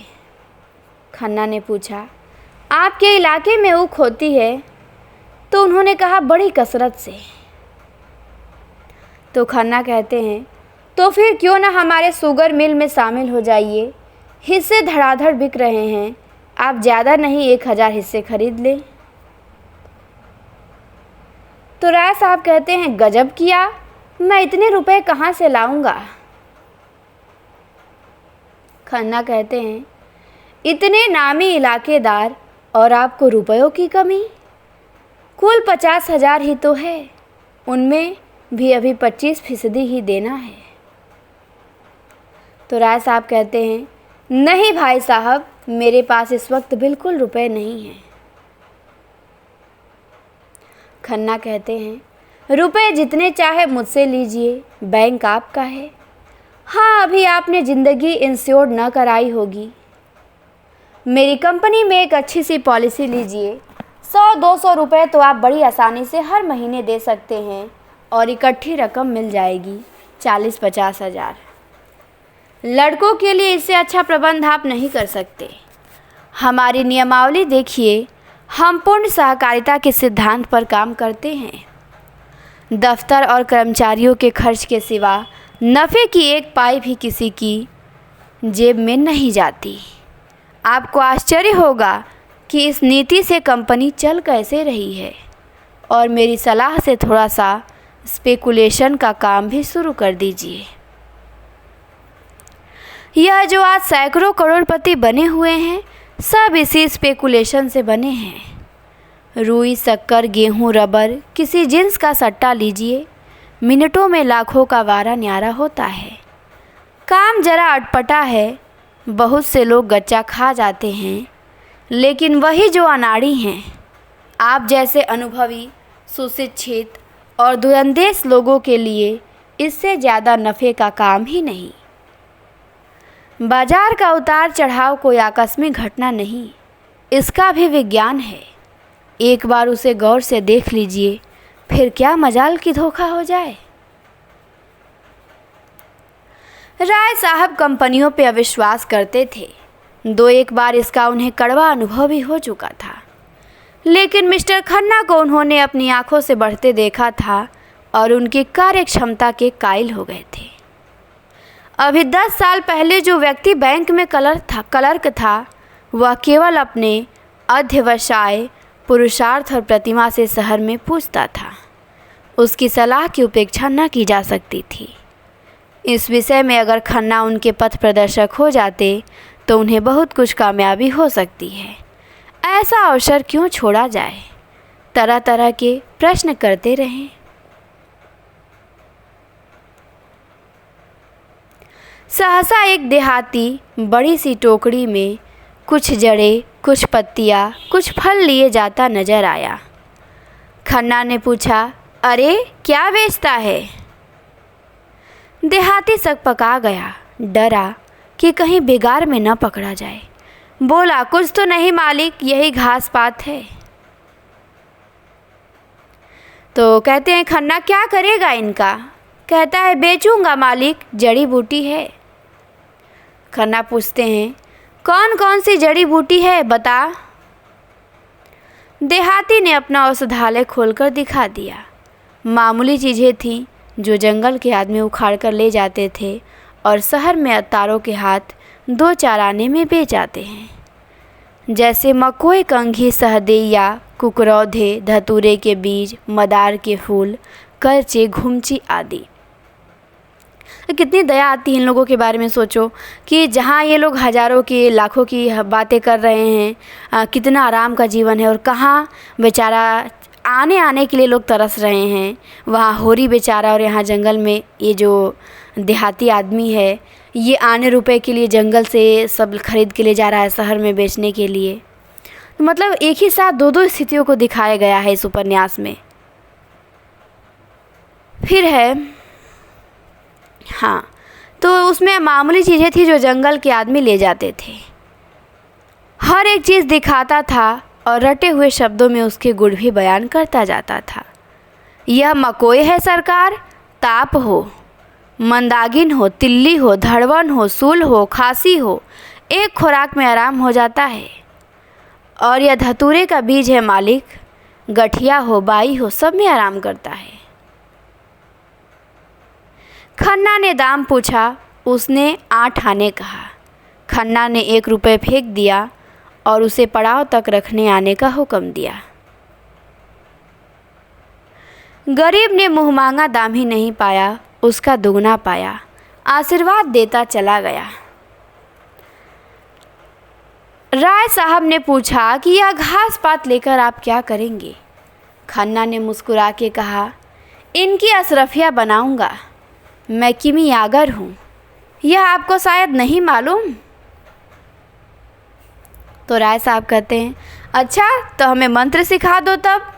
खन्ना ने पूछा, आपके इलाके में ऊख होती है? तो उन्होंने कहा, बड़ी कसरत से। तो खन्ना कहते हैं, तो फिर क्यों ना हमारे शुगर मिल में शामिल हो जाइए, हिस्से धड़ाधड़ बिक रहे हैं, आप ज़्यादा नहीं 1000 हिस्से खरीद लें। तो राय साहब कहते हैं, गजब किया, मैं इतने रुपए कहाँ से लाऊंगा? खन्ना कहते हैं, इतने नामी इलाकेदार और आपको रुपयों की कमी? कुल 50,000 ही तो है, उनमें भी अभी 25% ही देना है। तो राय साहब कहते हैं, नहीं भाई साहब, मेरे पास इस वक्त बिल्कुल रुपए नहीं हैं। खन्ना कहते हैं, रुपए जितने चाहे मुझसे लीजिए, बैंक आपका है। हाँ, अभी आपने ज़िंदगी इंश्योर न कराई होगी। मेरी कंपनी में एक अच्छी सी पॉलिसी लीजिए, 100-200 रुपये तो आप बड़ी आसानी से हर महीने दे सकते हैं और इकट्ठी रकम मिल जाएगी 40-50 हज़ार। लड़कों के लिए इससे अच्छा प्रबंध आप नहीं कर सकते। हमारी नियमावली देखिए, हम पूर्ण सहकारिता के सिद्धांत पर काम करते हैं। दफ्तर और कर्मचारियों के खर्च के सिवा नफ़े की एक पाई भी किसी की जेब में नहीं जाती। आपको आश्चर्य होगा कि इस नीति से कंपनी चल कैसे रही है, और मेरी सलाह से थोड़ा सा स्पेकुलेशन का काम भी शुरू कर दीजिए। यह जो आज सैकड़ों करोड़पति बने हुए हैं, सब इसी स्पेकुलेशन से बने हैं। रुई, शक्कर, गेहूँ, रबर, किसी जिन्स का सट्टा लीजिए, मिनटों में लाखों का वारा न्यारा होता है। काम जरा अटपटा है, बहुत से लोग गच्चा खा जाते हैं, लेकिन वही जो अनाड़ी हैं, आप जैसे अनुभवी, सुशिक्षित और दूरंदेश लोगों के लिए इससे ज़्यादा नफ़े का काम ही नहीं। बाजार का उतार चढ़ाव कोई आकस्मिक घटना नहीं, इसका भी विज्ञान है। एक बार उसे गौर से देख लीजिए, फिर क्या मजाल की धोखा हो जाए। राय साहब कंपनियों पे अविश्वास करते थे। 2-1 बार इसका उन्हें कड़वा अनुभव भी हो चुका था, लेकिन मिस्टर खन्ना को उन्होंने अपनी आंखों से बढ़ते देखा था और उनकी कार्य क्षमता के कायल हो गए थे। अभी 10 साल पहले जो व्यक्ति बैंक में क्लर्क था, वह केवल अपने अध्यवसाय, पुरुषार्थ और प्रतिमा से शहर में पूछता था। उसकी सलाह की उपेक्षा न की जा सकती थी। इस विषय में अगर खन्ना उनके पथ प्रदर्शक हो जाते तो उन्हें बहुत कुछ कामयाबी हो सकती है। ऐसा अवसर क्यों छोड़ा जाए? तरह तरह के प्रश्न करते रहें। सहसा एक देहाती बड़ी सी टोकरी में कुछ जड़ें, कुछ पत्तियाँ, कुछ फल लिए जाता नजर आया। खन्ना ने पूछा, अरे क्या बेचता है? देहाती सकपका गया, डरा कि कहीं बिगाड़ में न पकड़ा जाए। बोला, कुछ तो नहीं मालिक, यही घास पात है। तो कहते हैं, खन्ना क्या करेगा इनका? कहता है, बेचूंगा मालिक, जड़ी बूटी है। खन्ना पूछते हैं, कौन कौन सी जड़ी बूटी है बता। देहाती ने अपना औषधालय खोलकर दिखा दिया। मामूली चीज़ें थीं जो जंगल के आदमी उखाड़ कर ले जाते थे और शहर में अतारों के हाथ 2-4 आने में बेच जाते हैं, जैसे मकोई, कंघी, सहदेया, कुकरौधे, धतूरे के बीज, मदार के फूल, करचे, घुमची आदि। कितनी दया आती है इन लोगों के बारे में। सोचो कि जहाँ ये लोग हज़ारों की, लाखों की बातें कर रहे हैं, कितना आराम का जीवन है, और कहाँ बेचारा आने के लिए लोग तरस रहे हैं। वहाँ होरी बेचारा, और यहाँ जंगल में ये जो देहाती आदमी है, ये आने रुपए के लिए जंगल से सब खरीद के ले जा रहा है शहर में बेचने के लिए। तो मतलब एक ही साथ 2-2 स्थितियों को दिखाया गया है इस उपन्यास में। फिर है, हाँ, तो उसमें मामूली चीज़ें थी जो जंगल के आदमी ले जाते थे। हर एक चीज़ दिखाता था और रटे हुए शब्दों में उसके गुण भी बयान करता जाता था। यह मकोई है सरकार, ताप हो, मंदागिन हो, तिल्ली हो, धड़वन हो, सूल हो, खांसी हो, एक खुराक में आराम हो जाता है। और यह धतूरे का बीज है मालिक, गठिया हो, बाई हो, सब में आराम करता है। खन्ना ने दाम पूछा, उसने 8 आने कहा। खन्ना ने 1 रुपये फेंक दिया और उसे पड़ाव तक रखने आने का हुक्म दिया। गरीब ने मुँह मांगा दाम ही नहीं पाया, उसका दुगना पाया, आशीर्वाद देता चला गया। राय साहब ने पूछा कि यह घास पात लेकर आप क्या करेंगे? खन्ना ने मुस्कुरा के कहा, इनकी अशरफिया बनाऊंगा। मैं किमियागर हूँ, यह आपको शायद नहीं मालूम। तो राय साहब कहते हैं, अच्छा तो हमें मंत्र सिखा दो तब।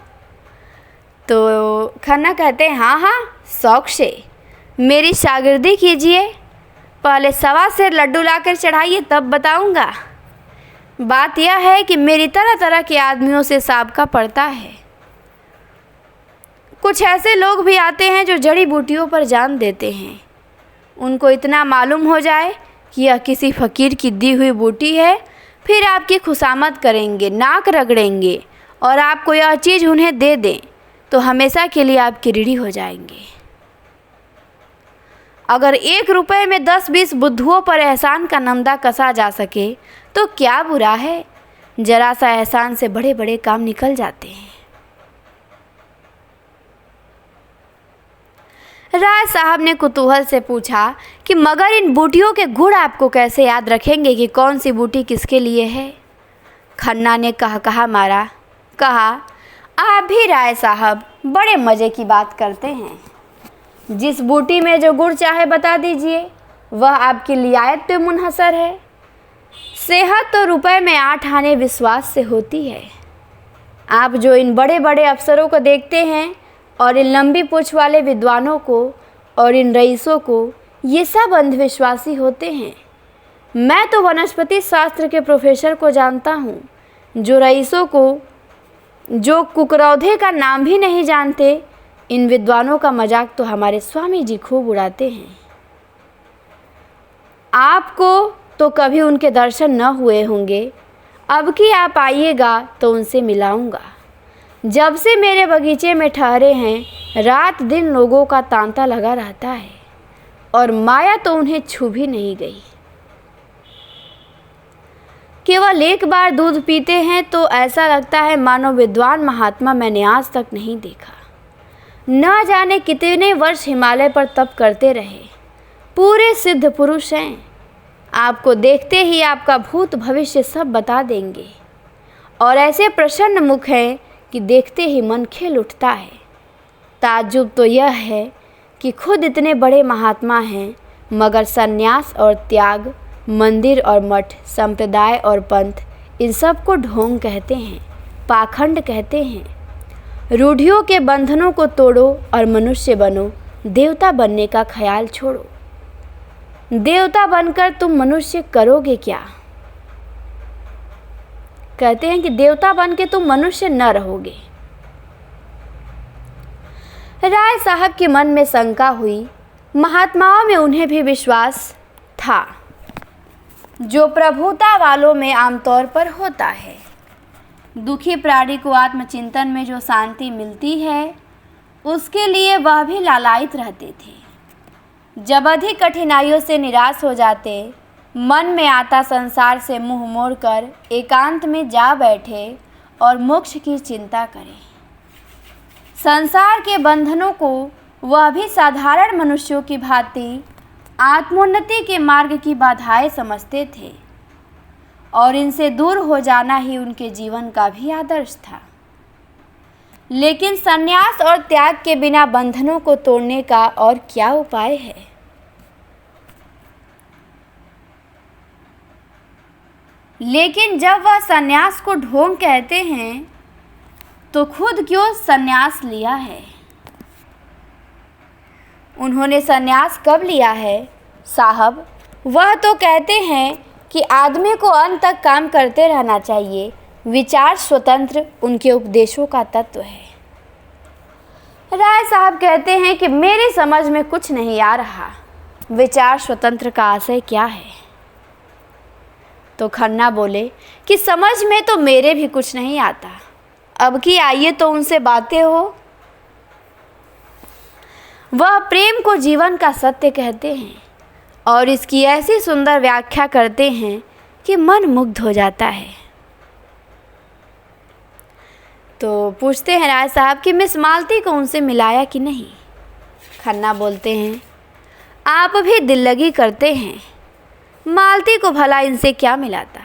तो खन्ना कहते हैं, हाँ हाँ, शौक़ से, मेरी शागिर्दी कीजिए। पहले 1.25 सेर लड्डू लाकर चढ़ाइए, तब बताऊंगा। बात यह है कि मेरी तरह तरह के आदमियों से साबका पड़ता है। कुछ ऐसे लोग भी आते हैं जो जड़ी बूटियों पर जान देते हैं। उनको इतना मालूम हो जाए कि यह किसी फ़कीर की दी हुई बूटी है, फिर आपकी खुशामद करेंगे, नाक रगड़ेंगे, और आपको यह चीज़ उन्हें दे दें तो हमेशा के लिए आपकी ऋणी हो जाएंगे। अगर 1 रुपये में 10-20 बुद्धुओं पर एहसान का नमदा कसा जा सके तो क्या बुरा है। जरा सा एहसान से बड़े बड़े काम निकल जाते हैं। राय साहब ने कुतूहल से पूछा कि मगर इन बूटियों के गुण आपको कैसे याद रखेंगे कि कौन सी बूटी किसके लिए है? खन्ना ने कहा मारा, कहा, आप भी राय साहब बड़े मज़े की बात करते हैं। जिस बूटी में जो गुण चाहे बता दीजिए, वह आपकी लियाकत पे मुनहसर है। सेहत तो रुपए में 8 आने विश्वास से होती है। आप जो इन बड़े बड़े अफसरों को देखते हैं और इन लंबी पूंछ वाले विद्वानों को और इन रईसों को, ये सब अंधविश्वासी होते हैं। मैं तो वनस्पति शास्त्र के प्रोफेसर को जानता हूँ, जो रईसों को, जो कुकरौधे का नाम भी नहीं जानते। इन विद्वानों का मजाक तो हमारे स्वामी जी खूब उड़ाते हैं। आपको तो कभी उनके दर्शन न हुए होंगे, अब कि आप आइएगा तो उनसे मिलाऊंगा। जब से मेरे बगीचे में ठहरे हैं, रात दिन लोगों का तांता लगा रहता है और माया तो उन्हें छू भी नहीं गई। केवल एक बार दूध पीते हैं तो ऐसा लगता है मानो विद्वान महात्मा मैंने आज तक नहीं देखा। न जाने कितने वर्ष हिमालय पर तप करते रहे, पूरे सिद्ध पुरुष हैं। आपको देखते ही आपका भूत भविष्य सब बता देंगे और ऐसे प्रसन्न मुख हैं कि देखते ही मन खिल उठता है। ताज्जुब तो यह है कि खुद इतने बड़े महात्मा हैं, मगर सन्यास और त्याग, मंदिर और मठ, संप्रदाय और पंथ, इन सब को ढोंग कहते हैं, पाखंड कहते हैं। रूढ़ियों के बंधनों को तोड़ो और मनुष्य बनो। देवता बनने का ख्याल छोड़ो। देवता बनकर तुम मनुष्य करोगे क्या? कहते हैं कि देवता बन के तुम मनुष्य न रहोगे। राय साहब के मन में शंका हुई। महात्माओं में उन्हें भी विश्वास था, जो प्रभुता वालों में आमतौर पर होता है। दुखी प्राणी को आत्मचिंतन में जो शांति मिलती है, उसके लिए वह भी लालायित रहते थे। जब अधिक कठिनाइयों से निराश हो जाते, मन में आता संसार से मुंह मोड़कर एकांत में जा बैठे और मोक्ष की चिंता करें। संसार के बंधनों को वह भी साधारण मनुष्यों की भांति आत्मोन्नति के मार्ग की बाधाएं समझते थे और इनसे दूर हो जाना ही उनके जीवन का भी आदर्श था। लेकिन संन्यास और त्याग के बिना बंधनों को तोड़ने का और क्या उपाय है? लेकिन जब वह संन्यास को ढोंग कहते हैं, तो खुद क्यों संन्यास लिया है? उन्होंने संन्यास कब लिया है साहब? वह तो कहते हैं कि आदमी को अंत तक काम करते रहना चाहिए। विचार स्वतंत्र उनके उपदेशों का तत्व है। राय साहब कहते हैं कि मेरी समझ में कुछ नहीं आ रहा, विचार स्वतंत्र का आशय क्या है? तो खन्ना बोले कि समझ में तो मेरे भी कुछ नहीं आता, अब की आइए तो उनसे बातें हो। वह प्रेम को जीवन का सत्य कहते हैं और इसकी ऐसी सुंदर व्याख्या करते हैं कि मन मुग्ध हो जाता है। तो पूछते हैं राय साहब कि मिस मालती को उनसे मिलाया कि नहीं? खन्ना बोलते हैं, आप भी दिल लगी करते हैं, मालती को भला इनसे क्या मिलाता?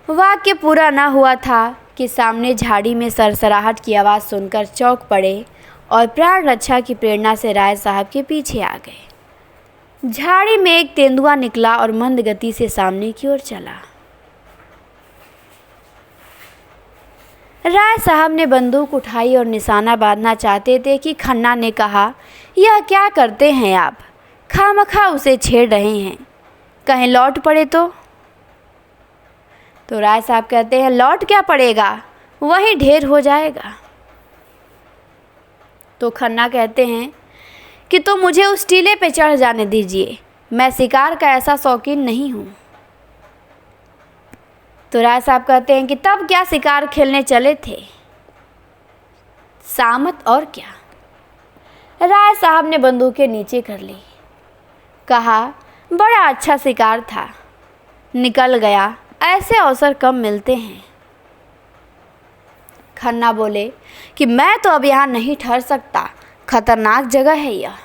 वाक्य पूरा ना हुआ था कि सामने झाड़ी में सरसराहट की आवाज़ सुनकर चौंक पड़े और प्राण रक्षा की प्रेरणा से राय साहब के पीछे आ गए। झाड़ी में एक तेंदुआ निकला और मंद गति से सामने की ओर चला। राय साहब ने बंदूक उठाई और निशाना बांधना चाहते थे कि खन्ना ने कहा, यह क्या करते हैं आप? खामखा उसे छेड़ रहे हैं, कहीं लौट पड़े तो? राय साहब कहते हैं, लौट क्या पड़ेगा, वही ढेर हो जाएगा। तो खन्ना कहते हैं कि तो मुझे उस टीले पे चढ़ जाने दीजिए, मैं शिकार का ऐसा शौकीन नहीं हूँ। तो राय साहब कहते हैं कि तब क्या शिकार खेलने चले थे? सामत और क्या। राय साहब ने बंदूकें नीचे कर ली, कहा, बड़ा अच्छा शिकार था, निकल गया, ऐसे अवसर कम मिलते हैं। खन्ना बोले कि मैं तो अब यहाँ नहीं ठहर सकता, खतरनाक जगह है यह।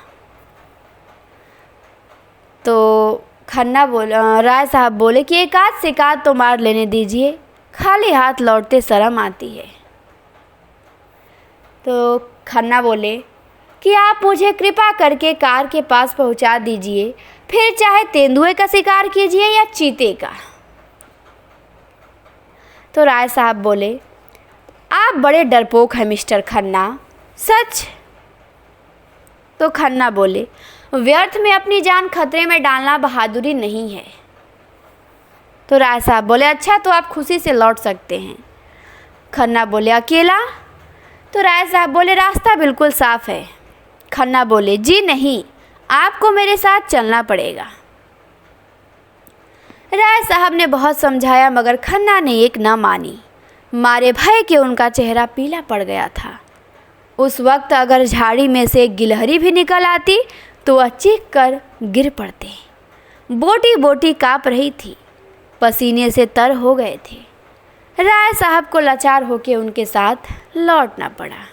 तो राय साहब बोले कि एक आध शिकार तो मार लेने दीजिए, खाली हाथ लौटते शर्म आती है। तो खन्ना बोले कि आप मुझे कृपा करके कार के पास पहुंचा दीजिए, फिर चाहे तेंदुए का शिकार कीजिए या चीते का। तो राय साहब बोले, आप बड़े डरपोक हैं मिस्टर खन्ना। सच? तो खन्ना बोले, व्यर्थ में अपनी जान खतरे में डालना बहादुरी नहीं है। तो राय साहब बोले, अच्छा तो आप खुशी से लौट सकते हैं। खन्ना बोले, अकेला? तो राय साहब बोले, रास्ता बिल्कुल साफ है। खन्ना बोले, जी नहीं, आपको मेरे साथ चलना पड़ेगा। राय साहब ने बहुत समझाया मगर खन्ना ने एक न मानी। मारे भय के उनका चेहरा पीला पड़ गया था। उस वक्त अगर झाड़ी में से एक गिलहरी भी निकल आती तो वह चीख कर गिर पड़ते। बोटी बोटी काँप रही थी, पसीने से तर हो गए थे। राय साहब को लाचार होकर उनके साथ लौटना पड़ा।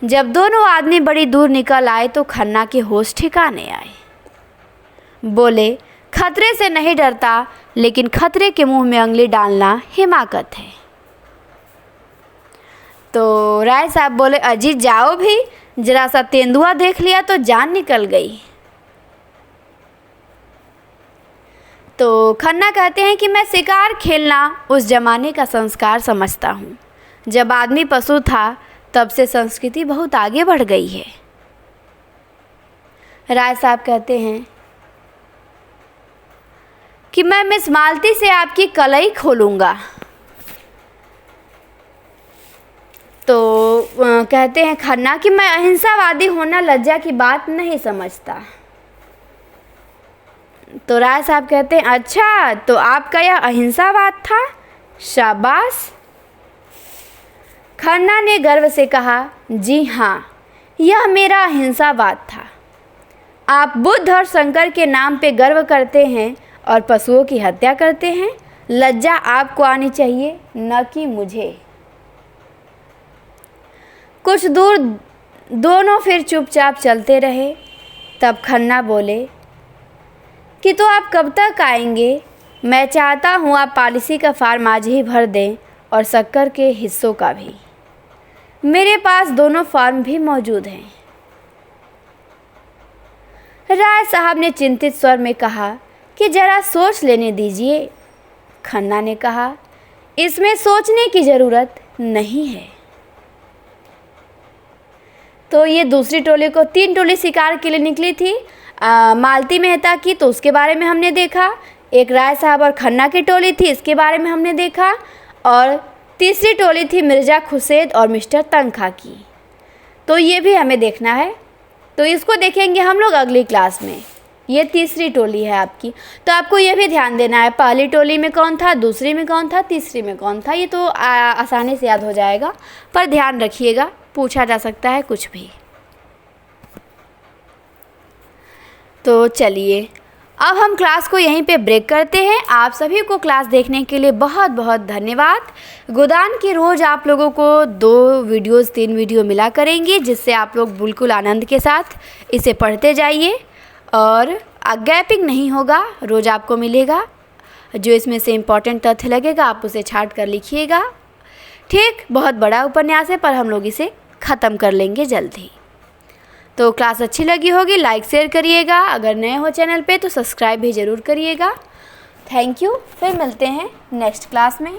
जब दोनों आदमी बड़ी दूर निकल आए तो खन्ना के होश ठिकाने आए। बोले, खतरे से नहीं डरता, लेकिन खतरे के मुंह में उंगली डालना हिमाकत है। तो राय साहब बोले, अजी जाओ भी, जरा सा तेंदुआ देख लिया तो जान निकल गई। तो खन्ना कहते हैं कि मैं शिकार खेलना उस जमाने का संस्कार समझता हूँ। जब आदमी पशु था तब से संस्कृति बहुत आगे बढ़ गई है। राय साहब कहते हैं कि मैं मिस मालती से आपकी कलई खोलूँगा। तो कहते हैं खन्ना कि मैं अहिंसावादी होना लज्जा की बात नहीं समझता। तो राय साहब कहते हैं, अच्छा तो आपका यह अहिंसावाद था, शाबाश। खन्ना ने गर्व से कहा, जी हाँ, यह मेरा अहिंसावाद था। आप बुद्ध और शंकर के नाम पे गर्व करते हैं और पशुओं की हत्या करते हैं। लज्जा आपको आनी चाहिए, न कि मुझे। कुछ दूर दोनों फिर चुपचाप चलते रहे। तब खन्ना बोले कि तो आप कब तक आएंगे? मैं चाहता हूँ आप पॉलिसी का फार्म आज ही भर दें और शक्कर के हिस्सों का भी। मेरे पास दोनों फॉर्म भी मौजूद हैं। राय साहब ने चिंतित स्वर में कहा कि जरा सोच लेने दीजिए। खन्ना ने कहा, इसमें सोचने की ज़रूरत नहीं है। तो ये दूसरी टोली को 3 टोली शिकार के लिए निकली थी। मालती मेहता की, तो उसके बारे में हमने देखा। एक राय साहब और खन्ना की टोली थी, इसके बारे में हमने देखा। और तीसरी टोली थी मिर्ज़ा खुर्शीद और मिस्टर तनखा की। तो ये भी हमें देखना है, तो इसको देखेंगे हम लोग अगली क्लास में। ये तीसरी टोली है आपकी, तो आपको ये भी ध्यान देना है पहली टोली में कौन था, दूसरी में कौन था, तीसरी में कौन था। ये तो आसानी से याद हो जाएगा, पर ध्यान रखिएगा, पूछा जा सकता है कुछ भी। तो चलिए अब हम क्लास को यहीं पे ब्रेक करते हैं। आप सभी को क्लास देखने के लिए बहुत बहुत धन्यवाद। गोदान की रोज़ आप लोगों को 2 वीडियोज़ 3 वीडियो मिला करेंगी, जिससे आप लोग बिल्कुल आनंद के साथ इसे पढ़ते जाइए और गैपिंग नहीं होगा, रोज़ आपको मिलेगा। जो इसमें से इम्पॉर्टेंट तथ्य लगेगा आप उसे छांट कर लिखिएगा। ठीक, बहुत बड़ा उपन्यास है पर हम लोग इसे ख़त्म कर लेंगे जल्द ही। तो क्लास अच्छी लगी होगी, लाइक शेयर करिएगा। अगर नए हो चैनल पे तो सब्सक्राइब भी ज़रूर करिएगा। Thank you. फिर मिलते हैं नेक्स्ट क्लास में।